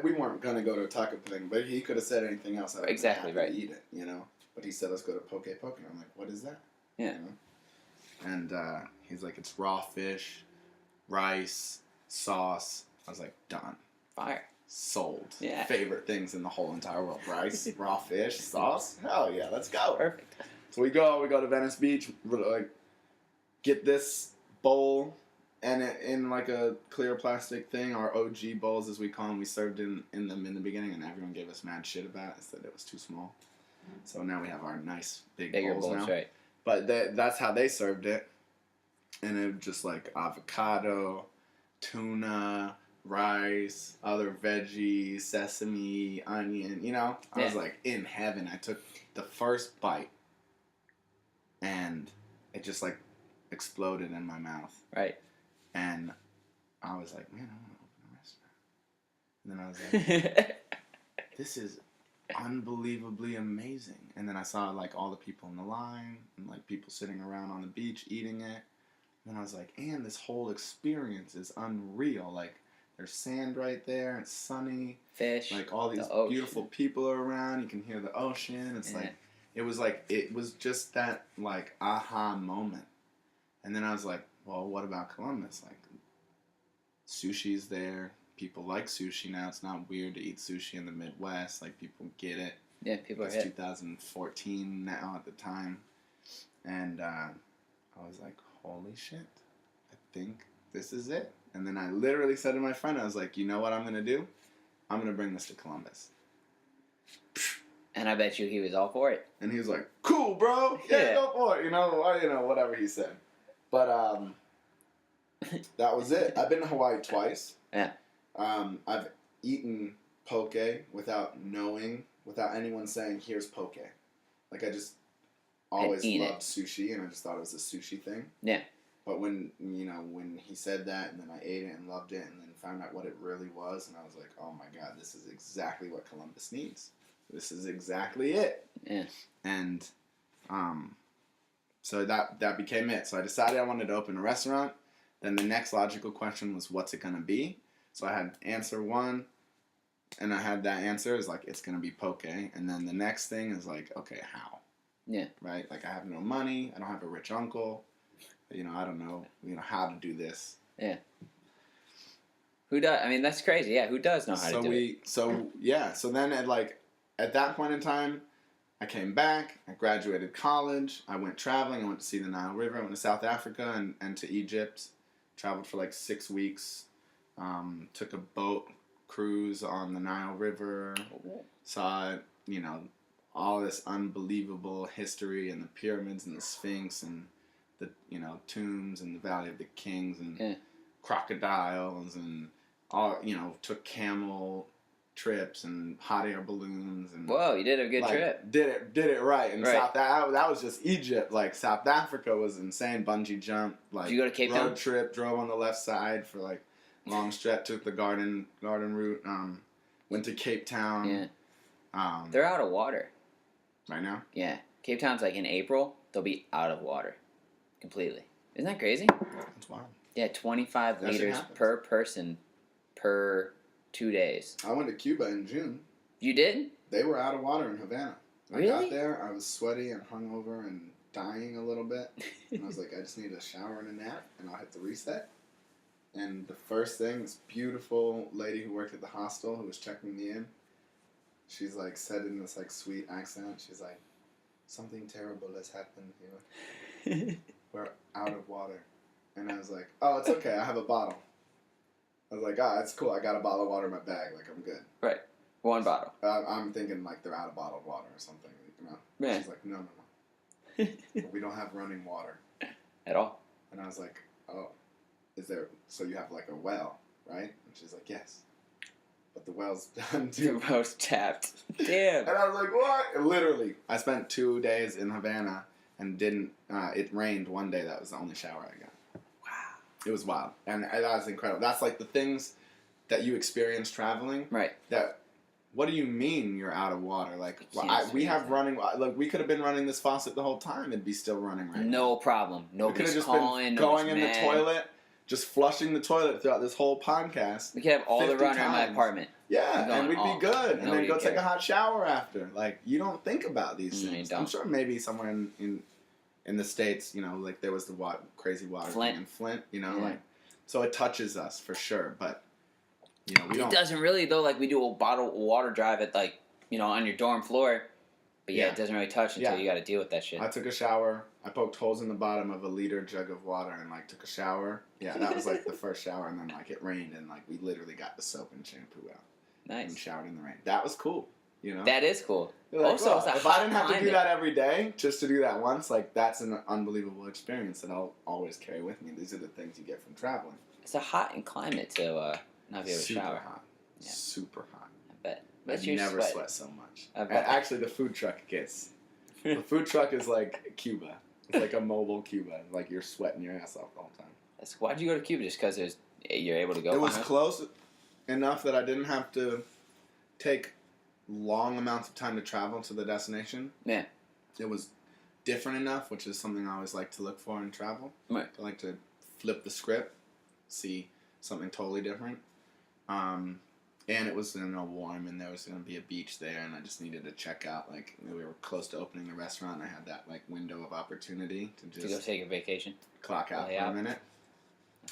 we weren't gonna go to a taco thing, but he could have said anything else. Exactly right. Eat it, you know. But he said, "Let's go to Poke Poke." And I'm like, "What is that?" Yeah. You know? And he's like, "It's raw fish, rice, sauce." I was like, "Done." Fire. Sold. Yeah. Favorite things in the whole entire world: rice, raw fish, sauce. Hell yeah, let's go. Perfect. So we go to Venice Beach. Like, get this bowl. And in like a clear plastic thing, our OG bowls as we call them, we served them in the beginning, and everyone gave us mad shit about it, said it was too small. So now we have our nice bigger bowls now. Right. But that's how they served it, and it was just like avocado, tuna, rice, other veggies, sesame, onion. You know, I was like in heaven. I took the first bite, and it just like exploded in my mouth. Right. And I was like, man, I want to open a restaurant. And then I was like, this is unbelievably amazing. And then I saw like all the people in the line and like people sitting around on the beach eating it. And I was like, and this whole experience is unreal. Like, there's sand right there. It's sunny. Fish. Like all these beautiful people are around. You can hear the ocean. It's it was just that like aha moment. And then I was like, well, what about Columbus? Like, sushi's there. People like sushi now. It's not weird to eat sushi in the Midwest. Like, people get it. Yeah, people are hip. It's 2014 now at the time. And I was like, holy shit. I think this is it. And then I literally said to my friend, I was like, you know what I'm going to do? I'm going to bring this to Columbus. And I bet you he was all for it. And he was like, cool, bro. Yeah, go for it. You know, whatever he said. But that was it. I've been to Hawaii twice. Yeah. I've eaten poke without anyone saying, here's poke. Like, I just always loved sushi, and I just thought it was a sushi thing. Yeah. But when he said that, and then I ate it and loved it, and then found out what it really was, and I was like, oh my God, this is exactly what Columbus needs. This is exactly it. Yeah. And, so that became it. So I decided I wanted to open a restaurant. Then the next logical question was, what's it going to be? So I had answer one, and I had that answer is like, it's going to be poke. And then the next thing is like, okay, how? Yeah. Right? Like, I have no money. I don't have a rich uncle. You know, I don't know, how to do this. Yeah. Who does? I mean, that's crazy. Yeah, who does know how to do it? So then at that point in time, I came back, I graduated college, I went traveling, I went to see the Nile River, I went to South Africa and to Egypt, traveled for like 6 weeks, took a boat cruise on the Nile River. Saw, all this unbelievable history and the pyramids and the Sphinx and the, tombs and the Valley of the Kings and crocodiles and all, took camel trips and hot air balloons and whoa, you did a good trip. Did it right. And that was just Egypt. Like South Africa was insane. Bungee jump. Like, did you go to Cape Town? Road trip. Drove on the left side for like long stretch. Took the garden route. Went to Cape Town. Yeah. They're out of water right now. Yeah, Cape Town's like in April. They'll be out of water completely. Isn't that crazy? That's wild. Yeah, 25 liters per person per 2 days. I went to Cuba in June. You did? They were out of water in Havana. Really? I got there, I was sweaty and hungover and dying a little bit. And I was like, I just need a shower and a nap, and I'll hit the reset. And the first thing, this beautiful lady who worked at the hostel who was checking me in, she's like said in this like sweet accent, she's like, something terrible has happened here. We're out of water. And I was like, oh, it's okay, I have a bottle. I was like, that's cool. I got a bottle of water in my bag. Like, I'm good. Right. One bottle. I'm thinking, like, they're out of bottled water or something, Yeah. She's like, no. We don't have running water. At all. And I was like, oh, so you have, like, a well, right? And she's like, yes. But the well's done, too. The well's tapped. Damn. And I was like, what? And literally, I spent 2 days in Havana and it rained one day. That was the only shower I got. It was wild. And that was incredible. That's like the things that you experience traveling. Right. What do you mean you're out of water? Like, we have running, like, we could have been running this faucet the whole time. It'd be still running right now. No problem. Nobody's just calling. Been going in the toilet, just flushing the toilet throughout this whole podcast. We could have all the runner in my apartment. Yeah, and we'd be good. And then go take a hot shower after. Like, you don't think about these things. I'm sure maybe somewhere in the States, like there was the crazy water thing in Flint, like, so it touches us for sure, but, we don't. It doesn't really, though, like we do a bottled water drive at, like, on your dorm floor, but it doesn't really touch until you got to deal with that shit. I took a shower, I poked holes in the bottom of a liter jug of water and, like, took a shower. Yeah, that was, like, the first shower, and then, like, it rained, and, like, we literally got the soap and shampoo out. Nice. And showered in the rain. That was cool. That is cool. Like, also, if I didn't have to do that every day, just to do that once, like, that's an unbelievable experience that I'll always carry with me. These are the things you get from traveling. It's a hot climate to not be able to shower. Hot. Yeah. Super hot. I bet. I've never sweat so much. I bet. Actually, the food truck gets. The food truck is like Cuba. It's like a mobile Cuba. Like, you're sweating your ass off the whole time. Why'd you go to Cuba? Just because you're able to go? It was close enough that I didn't have to take long amounts of time to travel to the destination. Yeah. It was different enough, which is something I always like to look for in travel. Right. I like to flip the script, see something totally different. And it was, warm, and there was going to be a beach there, and I just needed to check out. Like, we were close to opening the restaurant, and I had that, like, window of opportunity to go take a vacation. Clock out for a minute.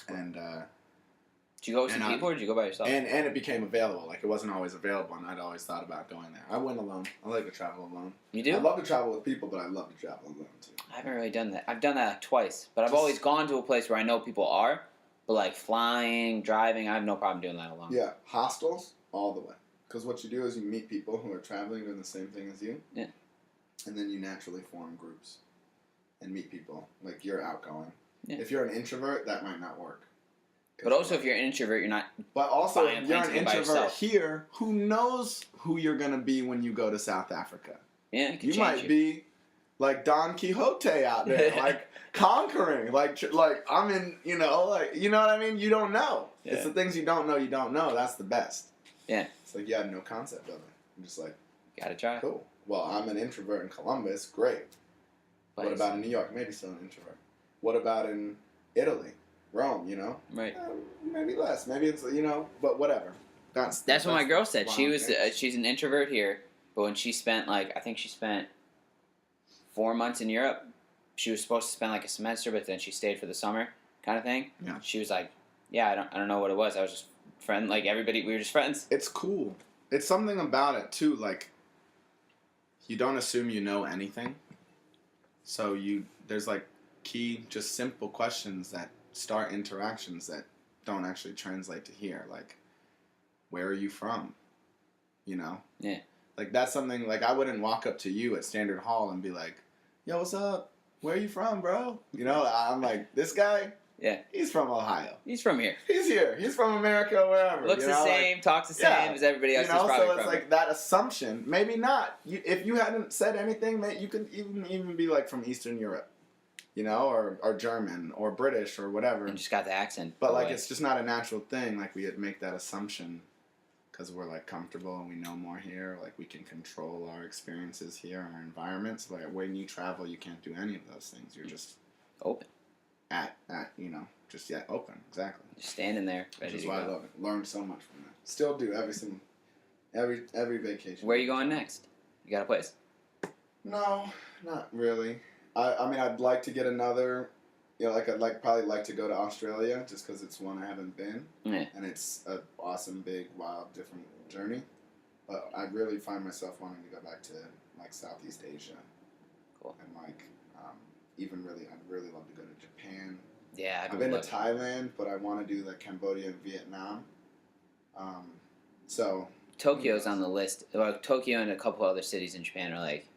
And, did you go with some people, or did you go by yourself? And it became available. Like, it wasn't always available, and I'd always thought about going there. I went alone. I like to travel alone. You do? I love to travel with people, but I love to travel alone, too. I haven't really done that. I've done that like twice, but I've always gone to a place where I know people are, but, like, flying, driving, I have no problem doing that alone. Yeah, hostels, all the way. Because what you do is you meet people who are traveling doing the same thing as you. Yeah. And then you naturally form groups and meet people. Like, you're outgoing. Yeah. If you're an introvert, that might not work. But also, if you're an introvert, you're not. But also, if you're an introvert here, who knows who you're going to be when you go to South Africa? Yeah, you might be like Don Quixote out there, like conquering. Like I'm in, you know what I mean? You don't know. Yeah. It's the things you don't know. That's the best. Yeah. It's like you have no concept of it. I'm just like, gotta try. Cool. Well, I'm an introvert in Columbus. Great. What about in New York? Maybe still an introvert. What about in Italy? Rome, Right. Maybe less. Maybe it's, but whatever. That's what my girl said. She's an introvert here, but when she spent, I think she spent 4 months in Europe, she was supposed to spend, a semester, but then she stayed for the summer kind of thing. Yeah. She was like, yeah, I don't know what it was. I was just friend, everybody, we were just friends. It's cool. It's something about it, too, you don't assume you know anything. So there's, key, just simple questions that start interactions that don't actually translate to here. where are you from? You know? Yeah. Like, that's something, like, I wouldn't walk up to you at Standard Hall and be like, yo, what's up? Where are you from, bro? You know, I'm like, this guy, he's from Ohio. He's from here. He's here. He's from America, wherever. Looks the same, like, talks the same as everybody else. You know, he's probably so it's from like here. that assumption. Maybe not. If you hadn't said anything, that you could even be like from Eastern Europe, you know, or German or British or whatever. And just got the accent. But like, it's just not a natural thing. Like, we make that assumption because we're like comfortable and we know more here. Like, we can control our experiences here, our environments. Like, when you travel, you can't do any of those things. You're just open. Open, exactly. Just standing there, ready Which is to why go. I love it. Learned so much from that. Still do every vacation. Where are you going next? You got a place? No, not really. I mean, I'd like to get another. You know, I'd probably like to go to Australia just because it's one I haven't been, and it's an awesome, big, wild, different journey. But I really find myself wanting to go back to like Southeast Asia. Cool. And like, I'd really love to go to Japan. Yeah, I've been to Thailand, but I want to do like Cambodia and Vietnam. So Tokyo's on the list. Well, Tokyo and a couple other cities in Japan are like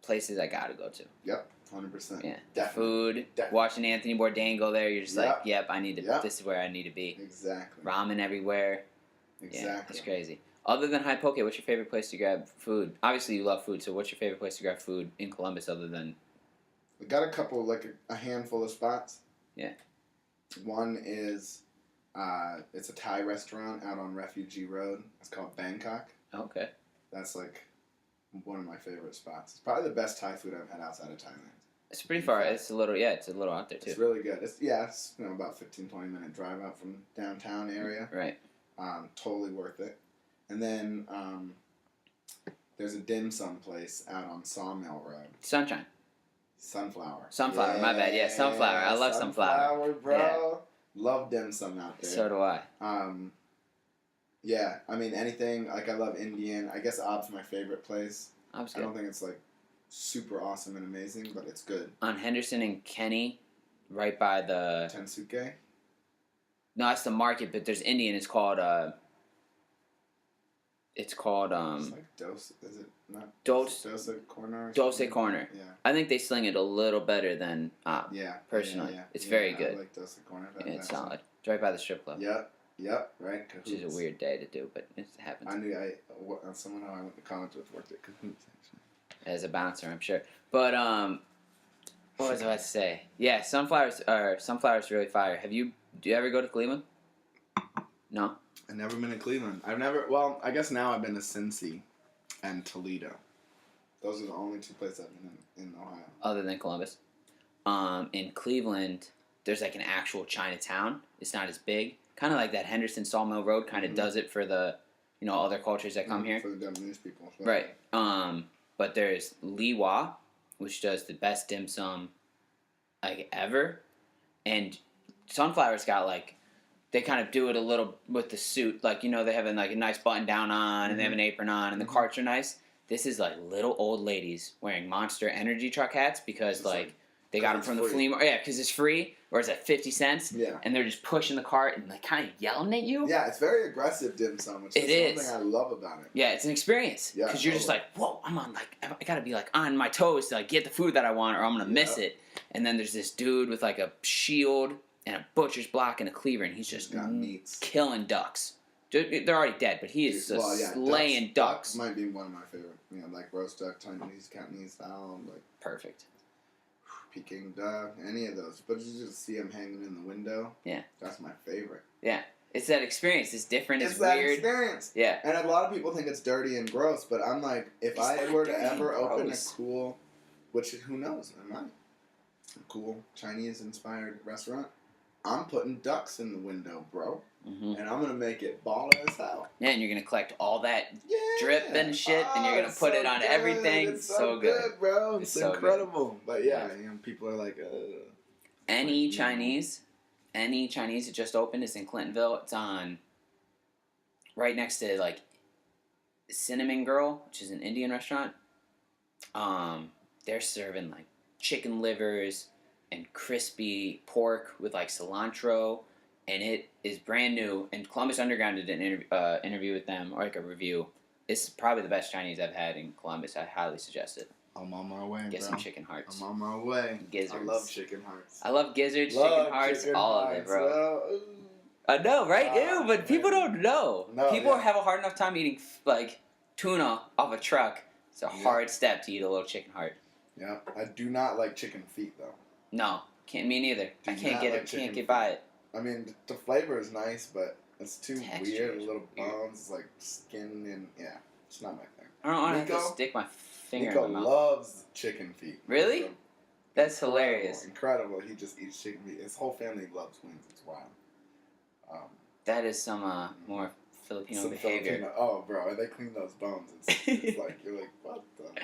places I gotta go to. Yep, 100%. Yeah, definitely. Food. Definitely. Watching Anthony Bourdain go there, you're just like, yep, I need to. Yep. This is where I need to be. Exactly. Ramen everywhere. Exactly. Yeah, it's crazy. Other than High Poke, what's your favorite place to grab food? Obviously, you love food, so what's your favorite place to grab food in Columbus other than... We got a couple, like a handful of spots. Yeah. One is, it's a Thai restaurant out on Refugee Road. It's called Bangkok. Okay. That's like one of my favorite spots. It's probably the best Thai food I've had outside of Thailand. It's pretty far. It's a little out there too. It's really good. It's about 15-20 minute drive out from downtown area. Right. Totally worth it. And then there's a dim sum place out on Sawmill Road. Sunshine. Sunflower. Sunflower, my bad. Yeah, sunflower. I love sunflower. Sunflower, bro. Yeah. Love dim sum out there. So do I. Yeah, I mean, anything, like, I love Indian. I guess Ob's my favorite place. Ob's good. I don't think it's, like, super awesome and amazing, but it's good. On Henderson and Kenny, right by the... Tensuke? No, that's the market, but there's Indian. It's called, It's like Dose, is it not? Dose Corner? Dose Corner. Yeah. I think they sling it a little better than Ob. Yeah. Personally. Yeah. It's very good. I like Dose Corner. It's solid. It's right by the strip club. Yep, right. Cahoots. Which is a weird day to do, but it happens. Someone who I went to college with worked at Cahoots, actually. As a bouncer, I'm sure. But, what was I about to say? Yeah, sunflowers really fire. Do you ever go to Cleveland? No? I've never been to Cleveland. I guess now I've been to Cincy and Toledo. Those are the only two places I've been in Ohio. Other than Columbus. In Cleveland, there's like an actual Chinatown. It's not as big. Kind of like that Henderson Sawmill Road kind of does it for the, other cultures that come here. For the Japanese people. So. Right. But there's Liwa, which does the best dim sum, like, ever. And Sunflower's got, like, they kind of do it a little with the suit. Like, they have like a nice button down on, and they have an apron on, and the carts are nice. This is like little old ladies wearing Monster Energy truck hats because they got them from the flea market. Yeah, because it's free, or it's at 50 cents. Yeah. And they're just pushing the cart and like kind of yelling at you. Yeah, it's very aggressive dim sum, which is something I love about it. Yeah, it's an experience. Yeah. Because you're just like, whoa, I'm on I gotta be like on my toes to like get the food that I want, or I'm gonna miss it. And then there's this dude with like a shield and a butcher's block and a cleaver, and he's just killing ducks. They're already dead, but he is slaying ducks. Might be one of my favorite. Like roast duck, Cantonese style, like perfect. Peking duck, any of those. But you just see them hanging in the window. Yeah, that's my favorite. Yeah, it's that experience. It's different. It's that weird. Experience. Yeah, and a lot of people think it's dirty and gross, but I'm like, if I were to ever open a cool, which who knows, I might, a cool Chinese-inspired restaurant. I'm putting ducks in the window, bro. Mm-hmm. And I'm going to make it baller as hell. Yeah, and you're going to collect all that drip and shit, and you're going to put it on everything. It's so good, bro. It's so incredible. Good. But yeah, people are like, Any Chinese that just opened is in Clintonville. It's on right next to, like, Cinnamon Girl, which is an Indian restaurant. They're serving, like, chicken livers and crispy pork with like cilantro and it is brand new. And Columbus Underground did an interview with them, or like a review. It's probably the best Chinese I've had in Columbus. I highly suggest it. I'm on my way, Get bro. some chicken hearts. I'm on my way. Gizzards. I love chicken hearts. I love gizzards, chicken hearts, all of it, bro. I know, right? Ew, but people don't know. No, people have a hard enough time eating like tuna off a truck. It's a Yeah. hard step to eat a little chicken heart. Yeah, I do not like chicken feet though. No, me neither. Do I can't not get like it. chicken Can't get feet. by it. I mean, the flavor is nice, but it's too Texture weird. is Little weird. bones, it's like skin, and yeah, it's not my thing. I don't want to have Nico? to stick my finger Nico in my mouth. loves chicken feet. Really? So, That's hilarious. Incredible. He just eats chicken feet. His whole family loves wings. It's wild. That is some more Filipino Some behavior. Filipino- oh, bro, they clean those bones. It's like you're like, what the?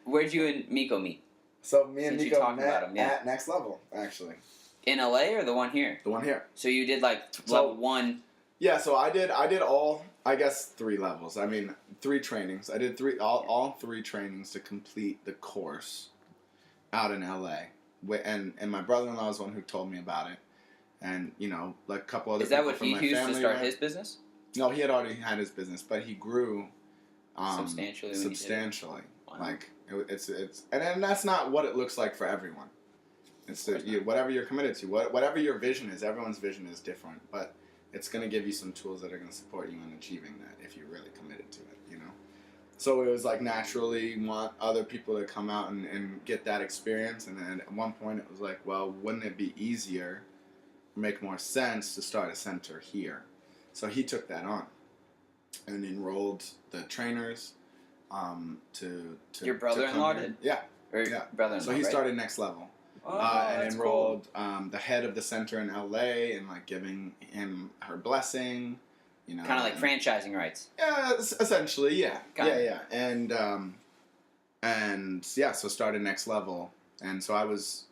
Where'd you and Miko meet? So me and Since you Nico talked met about him, yeah. at Next Level, actually. In LA or the one here? The one here. So you did like So- level 1. Yeah, so I did all, I guess, 3 levels. I mean, 3 trainings. I did all 3 trainings to complete the course out in LA. And my brother-in-law was the one who told me about it. And, you know, like a couple other Is that people what from he my used to family start went. his business? No, he had already had his business, but he grew Substantially when you did it? substantially. Wow. Like it's and that's not what it looks like for everyone. It's whatever you're committed to, whatever your vision is. Everyone's vision is different, but it's going to give you some tools that are going to support you in achieving that if you're really committed to it. You know. So it was like naturally want other people to come out and get that experience, and then at one point it was like, well, wouldn't it be easier, make more sense to start a center here? So he took that on and enrolled the trainers to Your brother-in-law to come here. did? Yeah. Or Yeah. brother-in-law, So he right? started Next Level Oh, and that's enrolled the head of the center in LA and like giving him her blessing. You know, Kind of like franchising rights. yeah, essentially, yeah, Got it. yeah. And yeah, so started Next Level, and so I was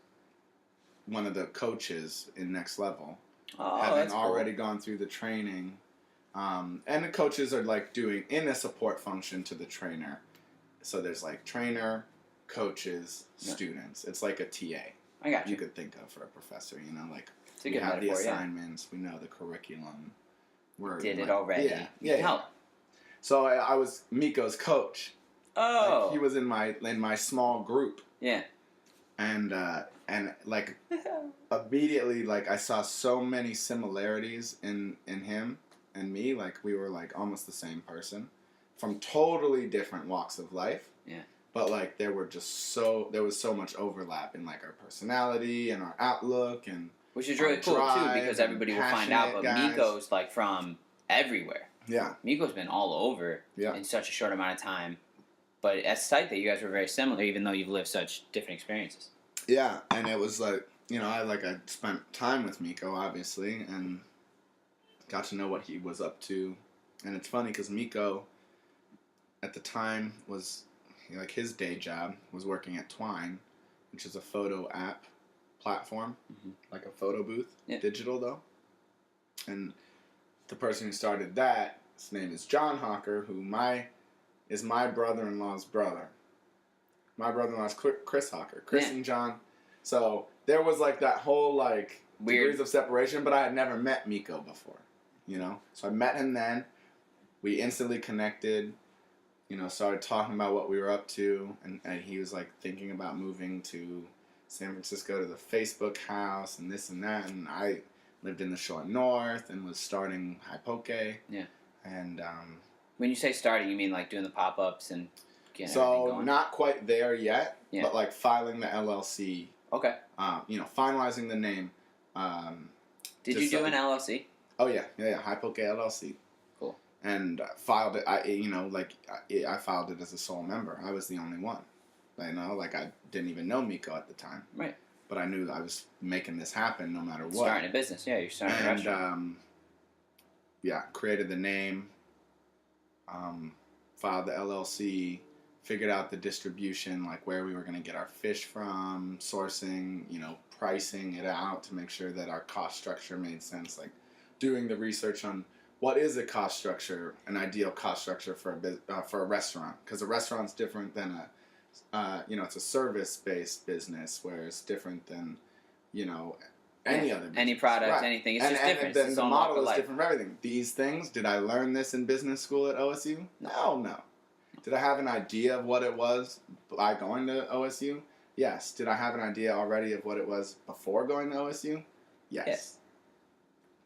one of the coaches in Next Level, Oh, having that's already cool. gone through the training, and the coaches are like doing in a support function to the trainer. So there's like trainer, coaches, Yeah. students. It's like a TA. I got you. You could think of for a professor, you know, like It's a we good have the metaphor, yeah. assignments, we know the curriculum. We're Did it like- already. Yeah, You yeah. can help. So I was Miko's coach. Oh. Like, he was in my small group, Yeah. and like immediately, like I saw so many similarities in him and me. Like we were like almost the same person, from totally different walks of life. Yeah. But like there was so much overlap in like our personality and our outlook and Which is really cool, too, drive because and everybody will find out, but passionate guys. Miko's, like, from everywhere. yeah. Miko's been all over Yeah. in such a short amount of time. But it's tight that you guys were very similar, even though you've lived such different experiences. Yeah, and it was like, you know, I spent time with Miko, obviously, and got to know what he was up to. And it's funny because Miko, at the time, was, like, his day job was working at Twine, which is a photo app platform, like a photo booth, Yeah. digital though. And the person who started that, his name is John Hawker, who is my brother-in-law's brother. My brother-in-law's Chris Hawker. Chris Yeah. and John. So there was like that whole like Weird. degrees of separation, but I had never met Miko before, you know? So I met him then. We instantly connected, you know, started talking about what we were up to, and he was like thinking about moving to San Francisco to the Facebook house and this and that, and I lived in the short north and was starting Hypoke. Yeah. And When you say starting, you mean, like, doing the pop-ups and getting everything so going? not quite there yet, Yeah. but like filing the LLC, Okay. you know, finalizing the name. Did you do an LLC? Oh yeah, Hypoke LLC. Cool. And filed it. I filed it as a sole member. I was the only one. You know, like I didn't even know Miko at the time. Right. But I knew I was making this happen no matter what. Starting a business, yeah. You're starting a And restaurant. created the name, filed the LLC, figured out the distribution, like where we were going to get our fish from, sourcing, you know, pricing it out to make sure that our cost structure made sense, like doing the research on what is a cost structure, an ideal cost structure for a restaurant, because a restaurant's different than it's a service-based business, where it's different than, you know, any other business. Any product, right. anything. It's just different. And the model is different for everything. These things, did I learn this in business school at OSU? No. Did I have an idea of what it was by going to OSU? Yes. Did I have an idea already of what it was before going to OSU? Yes.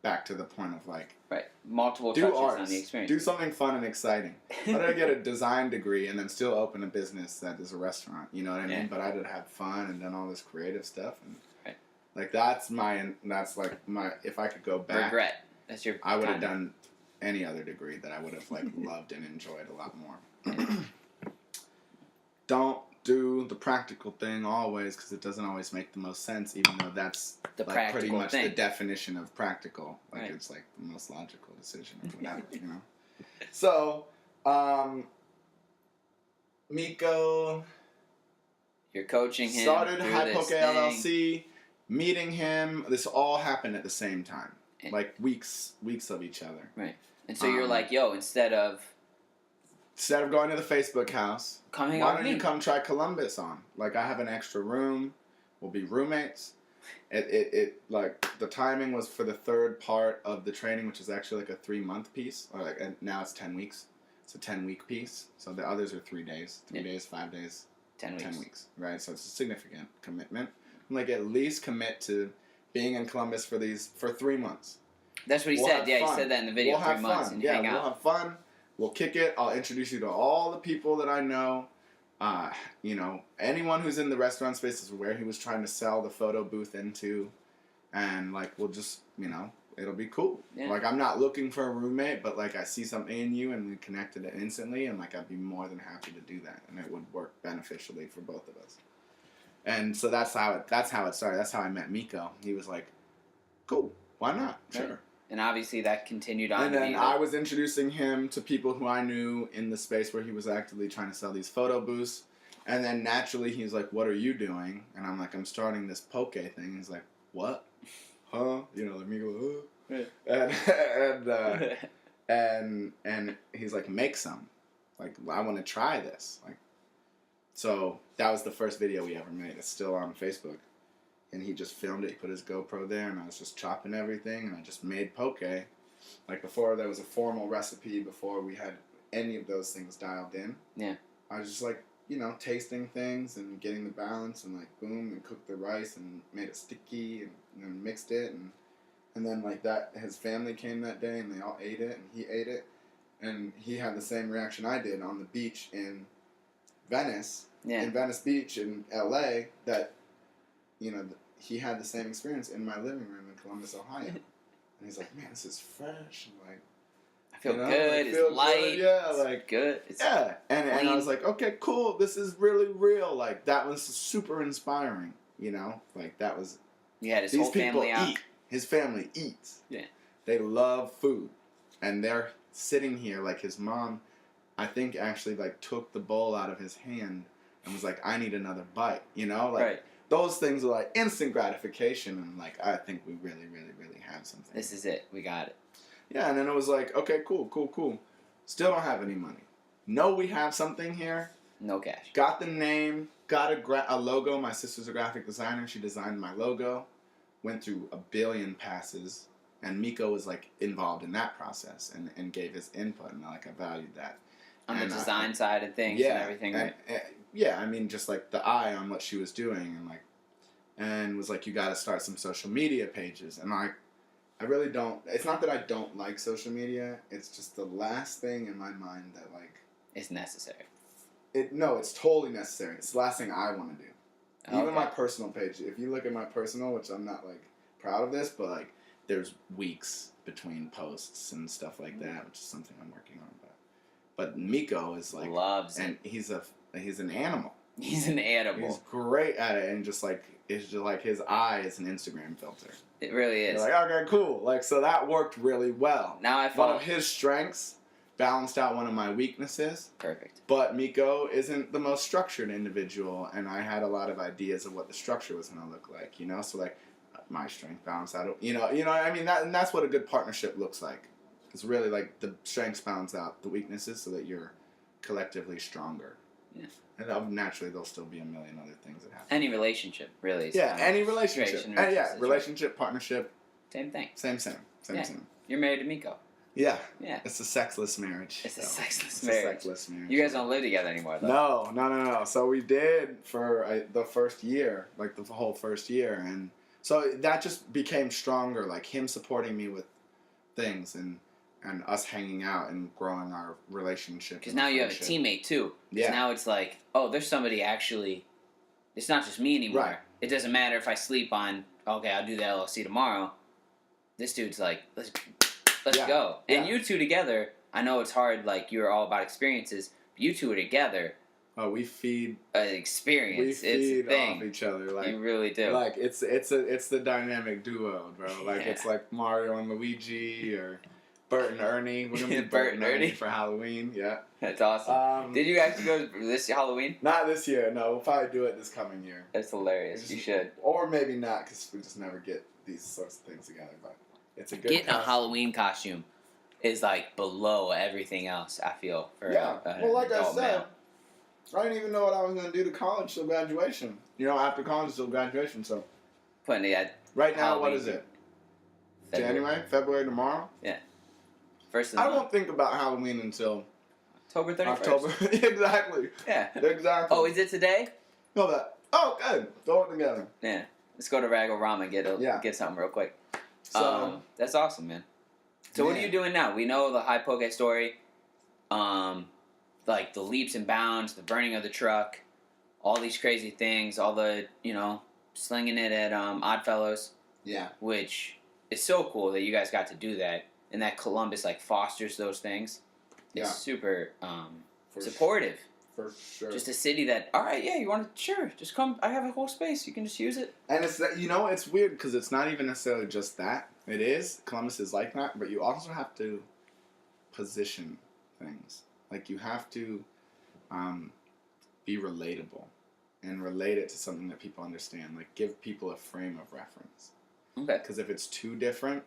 Back to the point of like... Right. Multiple touches on the experience. Do something fun and exciting. How did I get a design degree and then still open a business that is a restaurant? You know what I mean? But I did have fun and done all this creative stuff. And like, that's my... If I could go back... Regret. That's your... I would have done any other degree that I would have like loved and enjoyed a lot more. Don't do the practical thing always, because it doesn't always make the most sense, even though that's the like pretty much thing. the definition of practical. Like it's like the most logical decision or whatever, you know. So, Miko, you're coaching him. Started High Poke LLC. Meeting him. This all happened at the same time, like weeks of each other. Right. And so you're like, yo, instead of going to the Facebook house, why don't you come try Columbus on? Like, I have an extra room. We'll be roommates. It like, the timing was for the third part of the training, which is actually like a 3-month piece. Or like, and now it's 10 weeks. It's a 10-week piece. So the others are 3 days. 3 days, 5 days. 10 weeks. 10 weeks, right? So it's a significant commitment. Like, at least commit to being in Columbus for 3 months. That's what he said. Yeah, he said that in the video. We'll 3 months and hang out. We'll have fun. We'll kick it. I'll introduce you to all the people that I know. You know, anyone who's in the restaurant space is where he was trying to sell the photo booth into. And, like, we'll just, you know, it'll be cool. Yeah. Like, I'm not looking for a roommate, but, like, I see something in you and we connected it instantly. And, like, I'd be more than happy to do that. And it would work beneficially for both of us. And so that's how it started. That's how I met Miko. He was like, cool, why not? Sure. Right. And obviously that continued on. And then I was introducing him to people who I knew in the space where he was actively trying to sell these photo booths. And then naturally he's like, what are you doing? And I'm like, I'm starting this poke thing. He's like, what? Huh? You know, like Miko, huh? And he's like, make some. Like, I want to try this. Like, so that was the first video we ever made. It's still on Facebook. And he just filmed it. He put his GoPro there, and I was just chopping everything, and I just made poke. Like, before there was a formal recipe, before we had any of those things dialed in. Yeah. I was just, like, you know, tasting things and getting the balance, and, like, boom, and cooked the rice and made it sticky and then mixed it. And then, like, that, his family came that day, and they all ate it, and he ate it. And he had the same reaction I did on the beach in Venice, in Venice Beach in LA, that, you know, he had the same experience in my living room in Columbus, Ohio. And he's like, man, this is fresh. And like, I feel good. It's light. Yeah, it's like good. It's and I was like, okay, cool. This is really real. Like, that was super inspiring. You know, like that was. Yeah, his whole family out. His family eats. Yeah. They love food, and they're sitting here like his mom. I think actually like took the bowl out of his hand and was like, I need another bite. You know, like those things are like instant gratification, and like I think we really, really, really have something. This is it. We got it. Yeah, and then it was like, okay, cool. Still don't have any money. Know we have something here. No cash. Got the name. Got a logo. My sister's a graphic designer. She designed my logo. Went through a billion passes. And Miko was like involved in that process and gave his input. And like I valued that. On the design side of things and everything. And, yeah, I mean, just like the eye on what she was doing. And was like, you got to start some social media pages. And I really don't. It's not that I don't like social media. It's just the last thing in my mind that like is necessary. No, it's totally necessary. It's the last thing I want to do. Okay. Even my personal page. If you look at my personal, which I'm not like proud of this, but like there's weeks between posts and stuff like that, which is something I'm working on. But Miko is like loves and it. He's an animal. He's an animal. He's great at it, and just like it's just like his eye is an Instagram filter. It really is. You're like, okay, cool. Like, so that worked really well. Now I follow. One of his strengths balanced out one of my weaknesses. Perfect. But Miko isn't the most structured individual, and I had a lot of ideas of what the structure was going to look like, you know? So, like, my strength balanced out, you know what I mean? And that's what a good partnership looks like. It's really, like, the strengths balance out the weaknesses so that you're collectively stronger. Yeah. And naturally, there'll still be a million other things that happen. Any relationship, really. Yeah, any relationship. Relationship, partnership. Same thing. Same. You're married to Miko. Yeah. Yeah. It's a sexless marriage. It's a sexless marriage. You guys don't live together anymore, though. No. So we did for the first year, like the whole first year. And so that just became stronger, like him supporting me with things and us hanging out and growing our relationship. Because now you have a teammate, too. Yeah. Now it's like, oh, there's somebody actually... It's not just me anymore. Right. It doesn't matter if I sleep on, okay, I'll do the LLC tomorrow. This dude's like, let's go. And you two together, I know it's hard, like, you're all about experiences. But you two are together. Oh, we feed... experience. We feed it's a thing. off each other. Like, you really do. Like, it's the dynamic duo, bro. Like, it's like Mario and Luigi or... Bert and Ernie. We're going to be Bert and Ernie for Halloween. Yeah. That's awesome. Did you actually go this Halloween? Not this year. No, we'll probably do it this coming year. That's hilarious. You should. Or maybe not, because we just never get these sorts of things together. But it's a good Getting a Halloween costume is like below everything else, I feel. For well, like I said, I didn't even know what I was going to do to college till graduation. After college till graduation, so. Putting it right now, what is it? February tomorrow? Yeah. I won't think about Halloween until October 31st. October, exactly. Yeah. Exactly. Oh, is it today? No, that. Oh, good. Throw it together. Yeah. Let's go to Raggle and get something real quick. So, that's awesome, man. So what are you doing now? We know the high poke story. Like the leaps and bounds, the burning of the truck, all these crazy things, all the, slinging it at Oddfellows. Yeah. Which is so cool that you guys got to do that. And that Columbus fosters those things. It's super supportive. For sure. Just a city that, all right, you want to, sure, just come. I have a whole space. You can just use it. And it's that, it's weird because it's not even necessarily just that. It is. Columbus is like that, but you also have to position things. Like you have to be relatable and relate it to something that people understand. Like give people a frame of reference. Okay. Because if it's too different,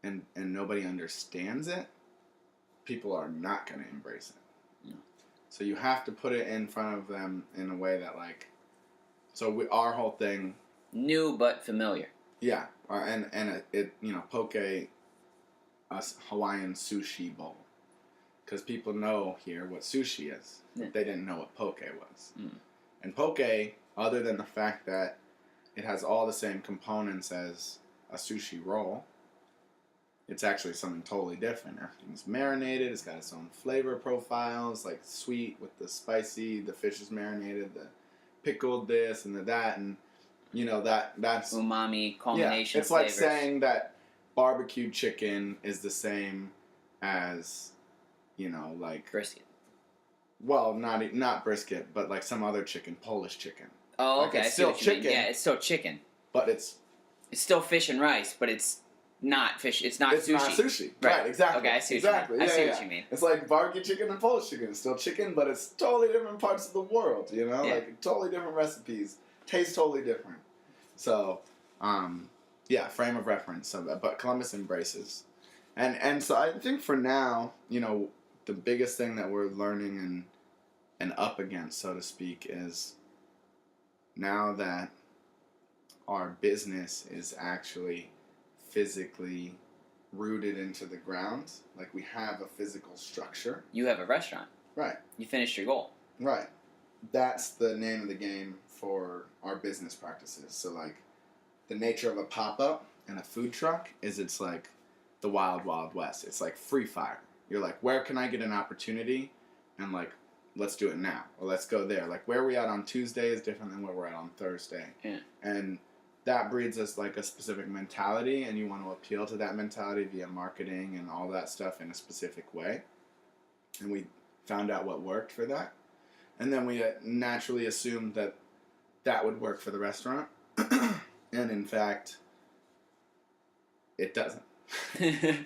and nobody understands it, people are not going to embrace it. No. So you have to put it in front of them in a way that our whole thing... New but familiar. Yeah. Poke, a Hawaiian sushi bowl. Because people know here what sushi is. Yeah. But they didn't know what poke was. Mm. And poke, other than the fact that it has all the same components as a sushi roll... It's actually something totally different. Everything's marinated. It's got its own flavor profiles, like sweet with the spicy. The fish is marinated. The pickled this and the that, and that's umami culmination. Yeah, it's like saying that barbecue chicken is the same as, brisket. Well, not brisket, but like some other chicken, Polish chicken. Oh, okay. It's still chicken. Yeah, it's still chicken. But it's still fish and rice, but it's not fish. It's not sushi. It's not sushi. Right, exactly. Okay, I see what you mean. I see what you mean. It's like barbecue chicken and Polish chicken. It's still chicken, but it's totally different parts of the world, Like totally different recipes. Taste totally different. So, frame of reference. But Columbus embraces. And so I think for now, the biggest thing that we're learning and up against, so to speak, is now that our business is actually physically rooted into the ground, like we have a physical structure. You have a restaurant. Right. You finished your goal. Right. That's the name of the game for our business practices. So like the nature of a pop-up and a food truck is it's like the wild, wild west. It's like free fire. You're like, where can I get an opportunity? And like, let's do it now. Or let's go there. Like where we at on Tuesday is different than where we're at on Thursday. Yeah. And that breeds us like a specific mentality, and you want to appeal to that mentality via marketing and all that stuff in a specific way. And we found out what worked for that. And then we naturally assumed that that would work for the restaurant. And in fact, it doesn't.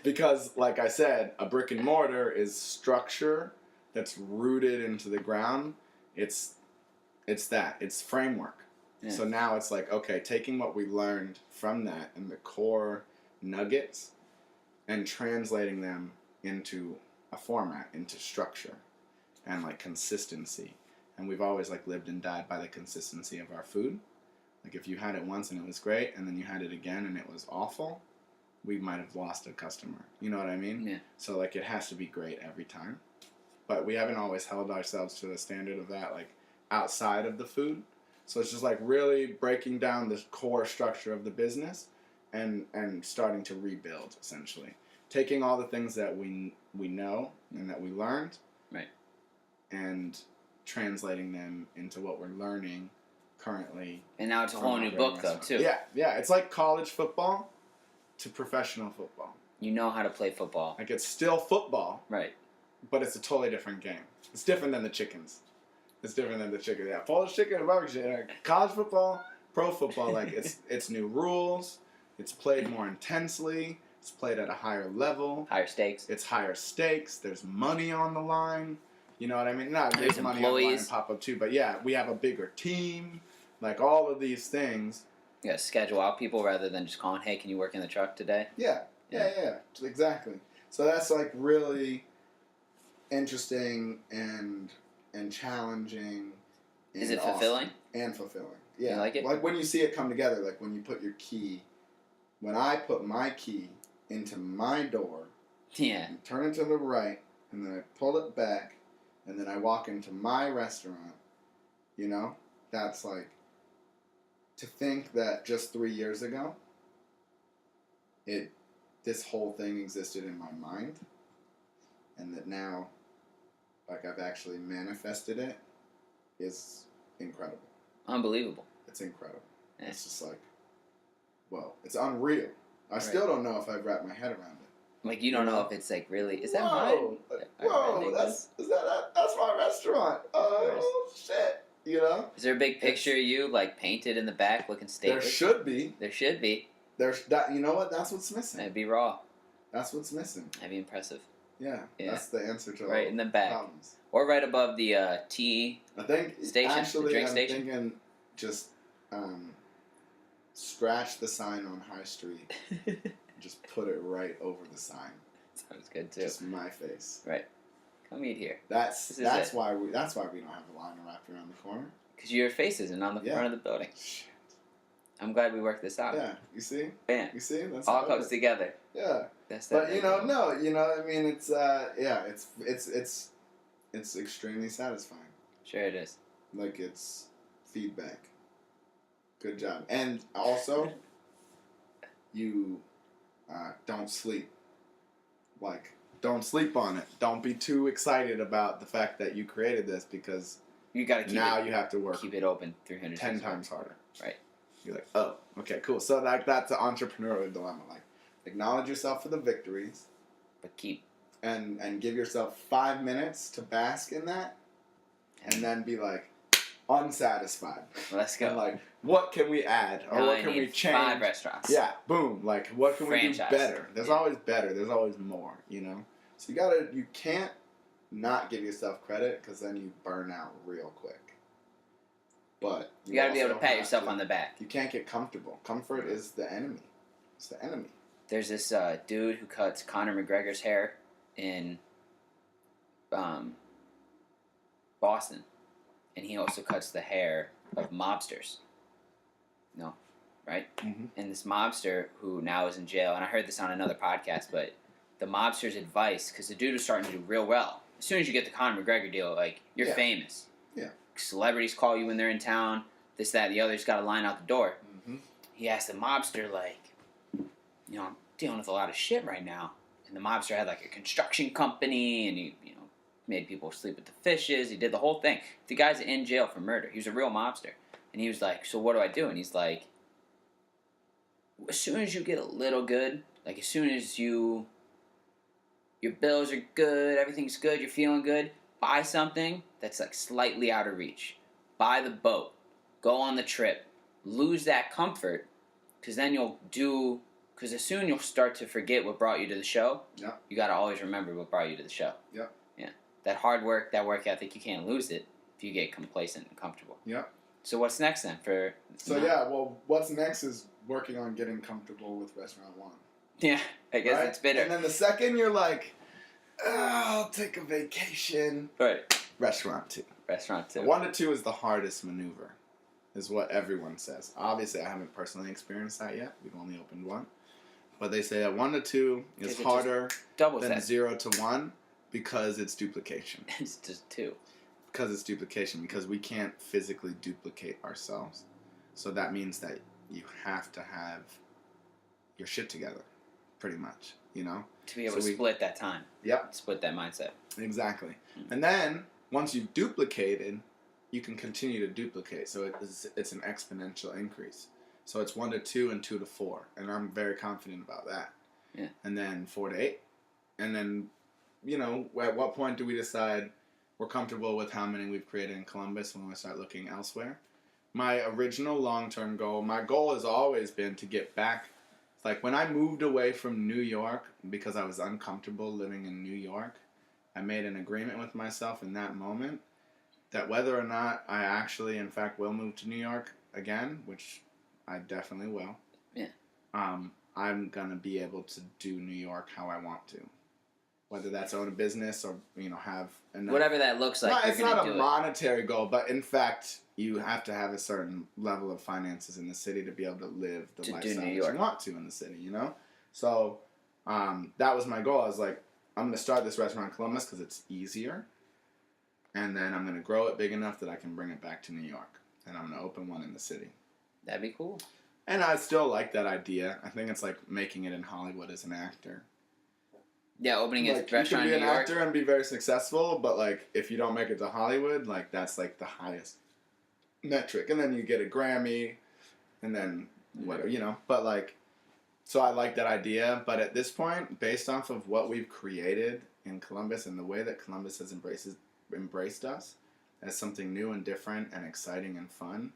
Because, like I said, a brick and mortar is structure that's rooted into the ground. It's framework. Yeah. So now it's like, okay, taking what we learned from that and the core nuggets and translating them into a format, into structure. and like consistency. And we've always like lived and died by the consistency of our food. Like if you had it once and it was great, and then you had it again and it was awful, we might have lost a customer. You know what I mean? Yeah. So like it has to be great every time. But we haven't always held ourselves to the standard of that, like outside of the food. So it's just like really breaking down the core structure of the business and starting to rebuild, essentially. Taking all the things that we know and that we learned, right, and translating them into what we're learning currently. And now it's a whole new book, though, too. Yeah. It's like college football to professional football. You know how to play football. Like it's still football. Right. But it's a totally different game. It's different than the chickens. Yeah, Polish chicken, barbecue, college football, pro football. Like it's new rules. It's played more intensely. It's played at a higher level. Higher stakes. It's higher stakes. There's money on the line. You know what I mean? There's money employees. on the line and pop up too. But yeah, we have a bigger team. Like all of these things. You gotta schedule out people rather than just calling, hey, can you work in the truck today? Yeah. Exactly. So that's like really interesting and challenging. Is it fulfilling? And fulfilling. Yeah. You like it? Like when you see it come together, like when you put your key, when I put my key into my door, yeah, and turn it to the right, and then I pull it back, and then I walk into my restaurant, you know, that's like, to think that just 3 years ago, this whole thing existed in my mind, and that now, like I've actually manifested it, is incredible. Unbelievable. It's incredible. Yeah. It's just like, whoa, it's unreal. I still don't know if I've wrapped my head around it. Like you don't know if it's like really. Is that whoa, mine? Whoa, that's my restaurant. Oh shit, you know. Is there a big picture of you like painted in the back, looking stately? There should be. There should be. There's that. You know what? That's what's missing. That'd be raw. That's what's missing. That'd be impressive. Yeah. That's the answer to right all in the back, problems. Or right above the tea. I think station, actually, the drink I'm station. thinking just scratch the sign on High Street. Just put it right over the sign. Sounds good too. Just my face. Right. Come eat here. That's why we don't have a line wrapped around the corner. Because your face isn't on the front of the building. Shit. I'm glad we worked this out. Yeah. You see? Man. You see? That's all comes together. Yeah. That's but I mean, it's extremely satisfying. Sure it is. Like it's feedback. Good job. And also, you don't sleep. Like, don't sleep on it. Don't be too excited about the fact that you created this because you gotta keep you have to work. Keep it open 300 10 times harder. Right. You're like, oh, okay, cool. So that's the entrepreneurial dilemma. Like, acknowledge yourself for the victories, but keep and give yourself 5 minutes to bask in that, and then be like unsatisfied. Let's go. And like, what can we add or what can we change? 5 restaurants. Yeah, boom. Like, what can we do better? There's always better. There's always more. You know. So you can't not give yourself credit because then you burn out real quick. But you got to be able to pat yourself on the back. You can't get comfortable. Comfort is the enemy. It's the enemy. There's this dude who cuts Conor McGregor's hair in Boston, and he also cuts the hair of mobsters. No, right? Mm-hmm. And this mobster who now is in jail, and I heard this on another podcast, but the mobster's advice, because the dude was starting to do real well. As soon as you get the Conor McGregor deal, like, you're famous. Yeah. Celebrities call you when they're in town. This, that, the other. Just got a line out the door. Mm-hmm. He asked the mobster, like, I'm dealing with a lot of shit right now. And the mobster had, like, a construction company, and he, made people sleep with the fishes. He did the whole thing. The guy's in jail for murder. He was a real mobster. And he was like, so what do I do? And he's like, as soon as you get a little good, like, as soon as your bills are good, everything's good, you're feeling good, buy something that's like slightly out of reach. Buy the boat. Go on the trip. Lose that comfort, because then because as soon you'll start to forget what brought you to the show. Yeah. You got to always remember what brought you to the show. Yeah. Yeah. That hard work, that work ethic, you can't lose it if you get complacent and comfortable. Yeah. So what's next then for... what's next is working on getting comfortable with Restaurant One. Yeah, I guess it's bitter. And then the second you're like, I'll take a vacation. Right. Restauranteur. Restauranteur. 1 to 2 is the hardest maneuver, is what everyone says. Obviously, I haven't personally experienced that yet. We've only opened 1. But they say that 1 to 2 is harder than 0 to 1 because it's duplication. It's just 2. Because it's duplication. Because we can't physically duplicate ourselves. So that means that you have to have your shit together, pretty much, you know? To be able to split that time. Yep. Split that mindset. Exactly. And then, once you've duplicated, you can continue to duplicate. So it's an exponential increase. So it's 1 to 2 and 2 to 4. And I'm very confident about that. Yeah. And then 4 to 8. And then, you know, at what point do we decide we're comfortable with how many we've created in Columbus when we start looking elsewhere? My original long-term goal, my goal has always been to get back. Like, when I moved away from New York because I was uncomfortable living in New York, I made an agreement with myself in that moment that whether or not I actually, in fact, will move to New York again, which I definitely will. Yeah. I'm gonna be able to do New York how I want to, whether that's own a business or have enough. Whatever that looks like. No, it's not a monetary goal, but in fact, you have to have a certain level of finances in the city to be able to live the lifestyle that you want to in the city. You know, so that was my goal. I was like, I'm gonna start this restaurant in Columbus because it's easier, and then I'm gonna grow it big enough that I can bring it back to New York, and I'm gonna open one in the city. That'd be cool. And I still like that idea. I think it's like making it in Hollywood as an actor. Yeah, opening a restaurant you can be in New an York. actor and be very successful, but like if you don't make it to Hollywood, like that's like the highest metric. And then you get a Grammy, and then whatever, But like, so I like that idea. But at this point, based off of what we've created in Columbus and the way that Columbus has embraced us as something new and different and exciting and fun,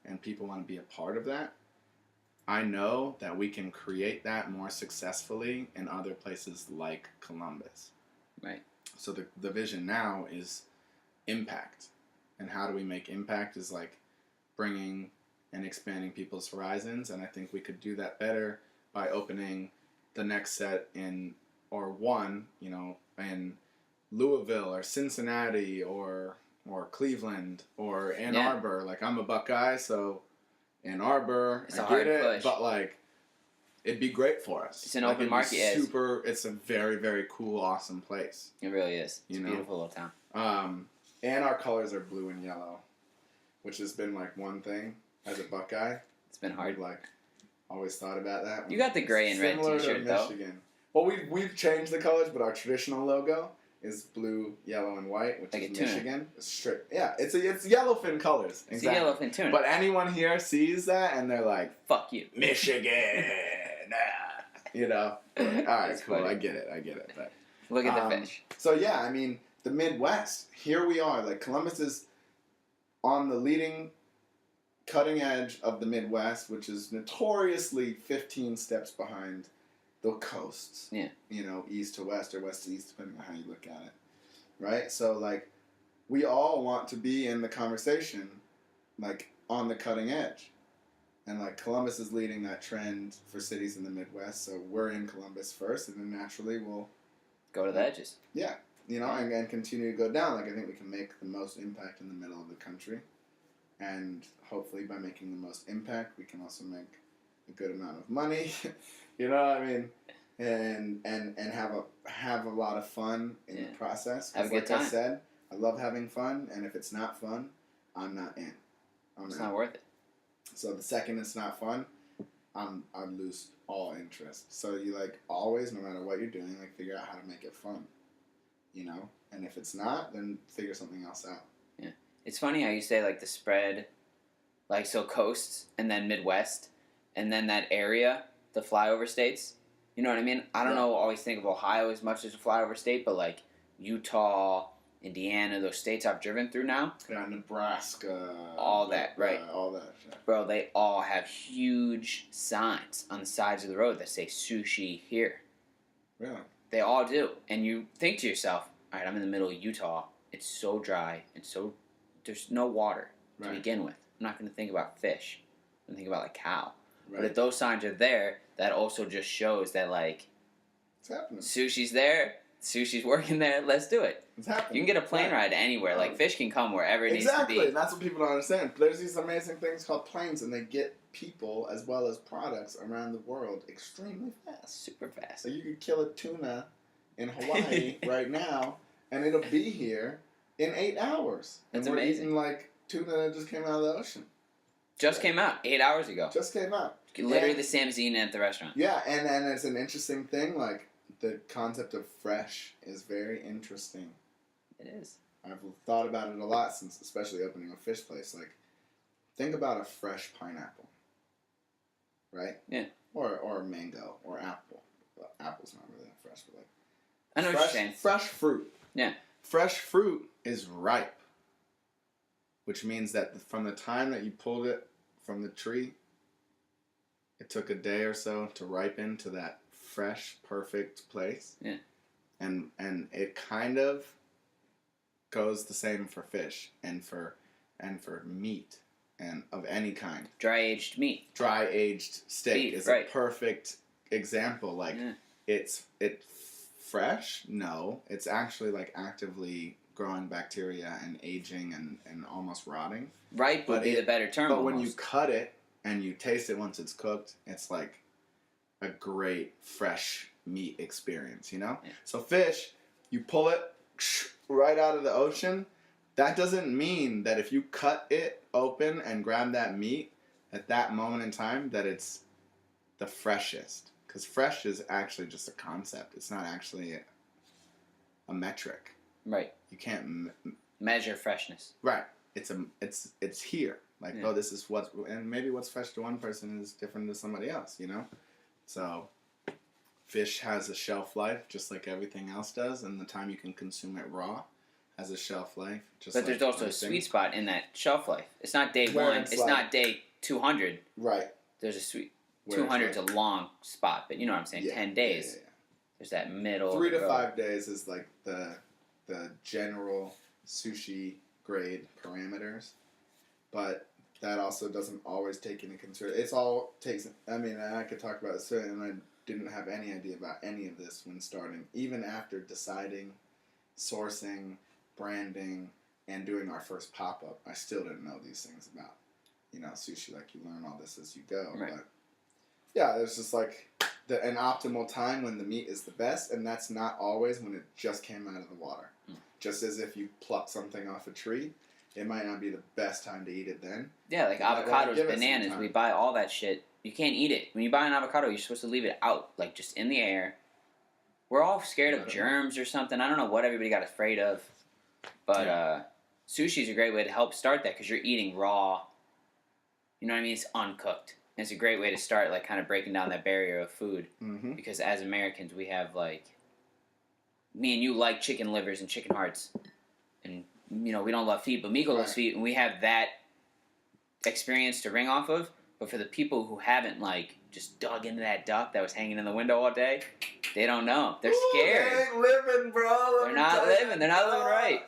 and people want to be a part of that, I know that we can create that more successfully in other places like Columbus. Right. So the vision now is impact. And how do we make impact is like bringing and expanding people's horizons. And I think we could do that better by opening the next set in Louisville or Cincinnati or Cleveland or Ann Arbor. Like, I'm a Buckeye, so Ann Arbor, it's a hard push. But like, it'd be great for us. It's an open market. It's a very, very cool, awesome place. It really is. It's a beautiful little town. And our colors are blue and yellow, which has been like one thing as a Buckeye. It's been hard. We've like always thought about that. You got the gray and red T-shirt though. Well, we've changed the colors, but our traditional logo is blue, yellow, and white, which like is Michigan. It's straight. Yeah, it's yellowfin colors. It's a yellowfin tuna. But anyone here sees that and they're like, "Fuck you, Michigan!" All right, cool. Funny. I get it. But look at the fish. So yeah, I mean, the Midwest. Here we are. Like, Columbus is on the leading, cutting edge of the Midwest, which is notoriously 15 steps behind the coasts. Yeah. East to west or west to east, depending on how you look at it. Right? So, like, we all want to be in the conversation, like, on the cutting edge. And, like, Columbus is leading that trend for cities in the Midwest, so we're in Columbus first, and then naturally we'll go to the edges. Yeah. And continue to go down. Like, I think we can make the most impact in the middle of the country. And hopefully by making the most impact, we can also make a good amount of money. And have a lot of fun in the process. Have a good time. Like I said, I love having fun, and if it's not fun, I'm not in. It's not worth it. So the second it's not fun, I lose all interest. So you always, no matter what you're doing, figure out how to make it fun. And if it's not, then figure something else out. Yeah. It's funny how you say the spread, so coasts and then Midwest and then that area, the flyover states. You know what I mean? I don't always think of Ohio as much as a flyover state, but Utah, Indiana, those states I've driven through now. Yeah, Nebraska. All that, right? All that shit. Bro, they all have huge signs on the sides of the road that say sushi here. Really? They all do. And you think to yourself, all right, I'm in the middle of Utah. It's so dry and there's no water to begin with. I'm not going to think about fish. I'm going to think about cow. Right. But if those signs are there, that also just shows that it's happening. Sushi's there, sushi's working there. Let's do it. It's happening. You can get a plane ride anywhere. Like, fish can come wherever it needs to be. Exactly, and that's what people don't understand. There's these amazing things called planes, and they get people as well as products around the world extremely fast. Super fast. So you could kill a tuna in Hawaii right now, and it'll be here in 8 hours. That's and we're amazing. eating like tuna that just came out of the ocean. Just came out 8 hours ago. Just came out. Literally the same as eating at the restaurant. Yeah, and it's an interesting thing. Like, the concept of fresh is very interesting. It is. I've thought about it a lot since, especially opening a fish place. Like, think about a fresh pineapple, right? Yeah. Or mango or apple. Well, apple's not really that fresh, but like. I know what you're saying. Fresh fruit. Yeah. Fresh fruit is ripe, which means that from the time that you pulled it from the tree, it took a day or so to ripen to that fresh, perfect place. Yeah. And it kind of goes the same for fish and for meat and of any kind. Dry aged meat. Dry aged steak Beef, is right. a perfect example. Like, it's fresh? No. It's actually like actively growing bacteria and aging and almost rotting. Ripe would be the better term. But when you cut it and you taste it once it's cooked, it's like a great fresh meat experience, you know? Yeah. So fish, you pull it right out of the ocean. That doesn't mean that if you cut it open and grab that meat at that moment in time that it's the freshest. Because fresh is actually just a concept. It's not actually a metric. Right. You can't measure freshness. Right. It's here. Like, oh, this is and maybe what's fresh to one person is different to somebody else, you know? So, fish has a shelf life just like everything else does, and the time you can consume it raw has a shelf life. But there's also a sweet spot in that shelf life. It's not day one. It's not day 200. Right. There's a sweet 200 is a long spot, but you know what I'm saying. 10 days. Yeah. There's that middle. 3 to 5 days is like the general sushi grade parameters, but that also doesn't always take into consideration. It's all takes. I mean, I could talk about this, and I didn't have any idea about any of this when starting. Even after deciding, sourcing, branding, and doing our first pop up, I still didn't know these things about, sushi. Like, you learn all this as you go. Right. But yeah, there's just like an optimal time when the meat is the best, and that's not always when it just came out of the water. Just as if you pluck something off a tree, it might not be the best time to eat it then. Yeah, like avocados, bananas, we buy all that shit. You can't eat it. When you buy an avocado, you're supposed to leave it out, like just in the air. We're all scared of germs or something. I don't know what everybody got afraid of. But sushi's a great way to help start that because you're eating raw. You know what I mean? It's uncooked. And it's a great way to start, like, kind of breaking down that barrier of food. Mm-hmm. Because as Americans, we have, like, me and you like chicken livers and chicken hearts. And, we don't love feet, but Miko loves feet. And we have that experience to ring off of. But for the people who haven't, like, just dug into that duck that was hanging in the window all day, they don't know. They're scared. They ain't living, bro. They're not living. They're not living right.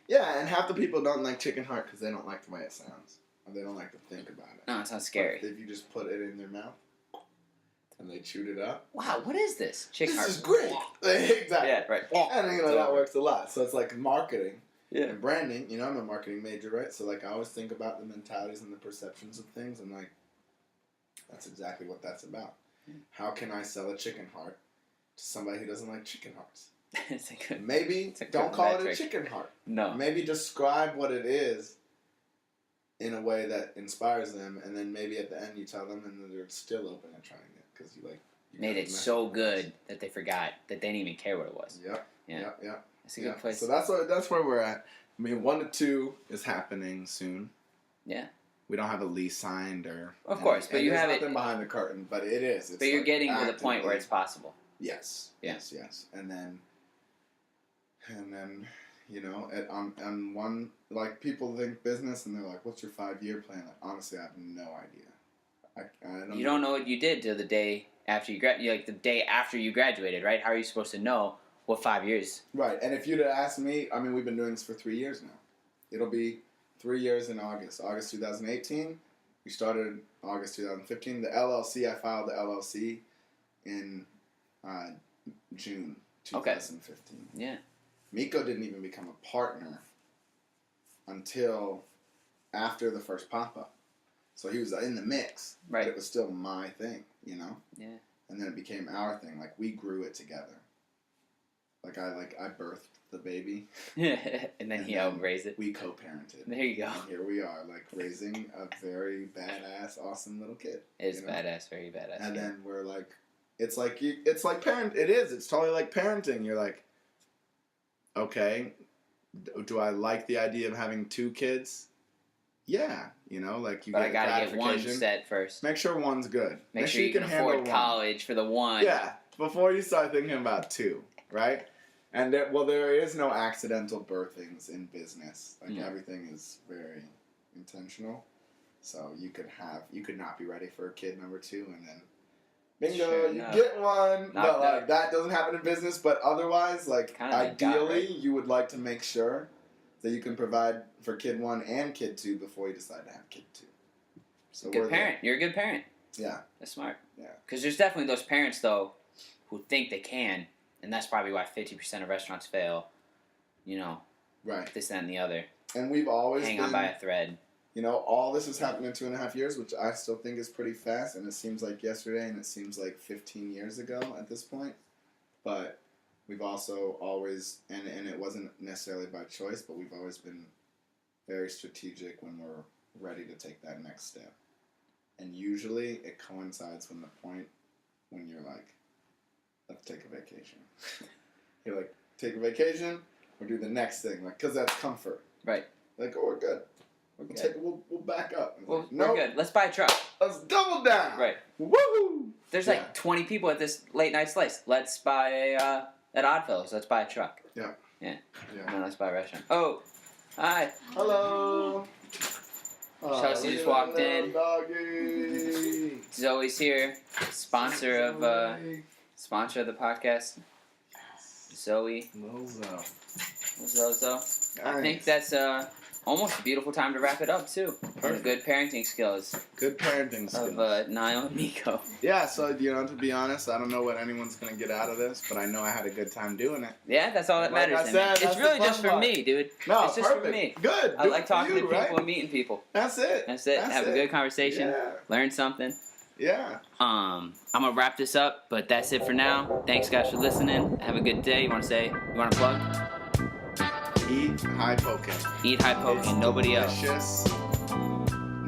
Yeah, and half the people don't like chicken heart because they don't like the way it sounds. Or they don't like to think about it. No, it sounds scary. But if you just put it in their mouth and they chewed it up. Wow, what is this? Chicken heart. This is great. Exactly. Yeah, right. And, that works a lot. So it's like marketing. Yeah. And branding, I'm a marketing major, right? So, like, I always think about the mentalities and the perceptions of things, and, like, that's exactly what that's about. How can I sell a chicken heart to somebody who doesn't like chicken hearts? Maybe don't call it a chicken heart. No. Maybe describe what it is in a way that inspires them, and then maybe at the end you tell them, and they're still open to trying it because you made it so good that they forgot that they didn't even care what it was. Yep. Yeah. That's a good place. So that's where we're at. I mean, 1 to 2 is happening soon. Yeah. We don't have a lease signed or. Of course, but you have it. Nothing behind the curtain, but it is. It's but you're getting to the point where it's possible. Yes. Yeah. Yes. And then, on one, like, people think business and they're like, "What's your 5-year plan?" Like, honestly, I have no idea. I don't know what you did till the day after the day after you graduated, right? How are you supposed to know what 5 years? Right, and if you'd have asked me, I mean, we've been doing this for 3 years now. It'll be 3 years in August 2018. We started August 2015. The LLC, I filed the LLC in June 2015. Okay. Yeah. Miko didn't even become a partner until after the first pop-up. So he was in the mix, right? But it was still my thing, you know. Yeah. And then it became our thing. Like we grew it together. I birthed the baby, and then he helped raise it. We co-parented. There you go. And here we are, like raising a very badass, awesome little kid. It's badass, very badass. And then we're like, it's like parent. It is. It's totally like parenting. You're like, okay, do I like the idea of having 2 kids? Yeah, you know, like you. But get I gotta get one set first. Make sure one's good. Make sure you can afford college for the one. Yeah, before you start thinking about 2, right? And there is no accidental birthings in business. Like everything is very intentional. So you could not be ready for kid number 2, and then bingo, you get one. But like that doesn't happen in business. But otherwise, like ideally, you would like to make sure that you can provide for kid 1 and kid 2 before you decide to have kid 2. So good parent. You're a good parent. Yeah, that's smart. Yeah, because there's definitely those parents though who think they can. And that's probably why 50% of restaurants fail, you know. Right. This, that, and the other. And we've always hang on by a thread. You know, all this has happened in 2.5 years, which I still think is pretty fast. And it seems like yesterday, and it seems like 15 years ago at this point. But we've also always, and it wasn't necessarily by choice, but we've always been very strategic when we're ready to take that next step. And usually it coincides with the point when you're like, let's take a vacation. You're like, take a vacation or do the next thing, like, because that's comfort. Right. Like, oh, we're good. We'll back up. We're good. Let's buy a truck. Let's double down. Right. Woo! There's like 20 people at this late night slice. Let's buy at Oddfellows. Let's buy a truck. Yeah. Yeah. No, let's buy a restaurant. Oh, hi. Hello. Chelsea just walked in. Doggy. Zoe's here, sponsor of the podcast. Zoe. Zozo. Nice. I think that's almost a beautiful time to wrap it up too. Good parenting skills. Good parenting skills. Of Nile and Miko. Yeah, so to be honest, I don't know what anyone's gonna get out of this, but I know I had a good time doing it. Yeah, that's all that matters. It's really just for me, dude. No, it's just for me. Good. I like talking to people and meeting people. That's it. Have a good conversation. Yeah. Learn something. Yeah. I'm gonna wrap this up, but that's it for now. Thanks guys for listening. Have a good day. You wanna plug? Eat high poke. Eat high poke. Nobody else.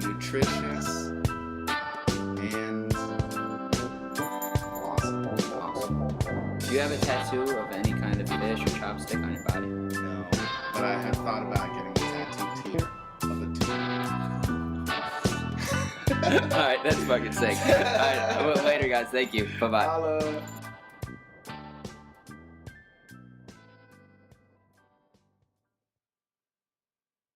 Nutritious, and awesome. Do you have a tattoo of any kind of fish or chopstick on your body? No, but I have thought about getting a tattoo here of a tooth. Alright, that's fucking sick. Alright, later guys. Thank you. Bye-bye. Holla.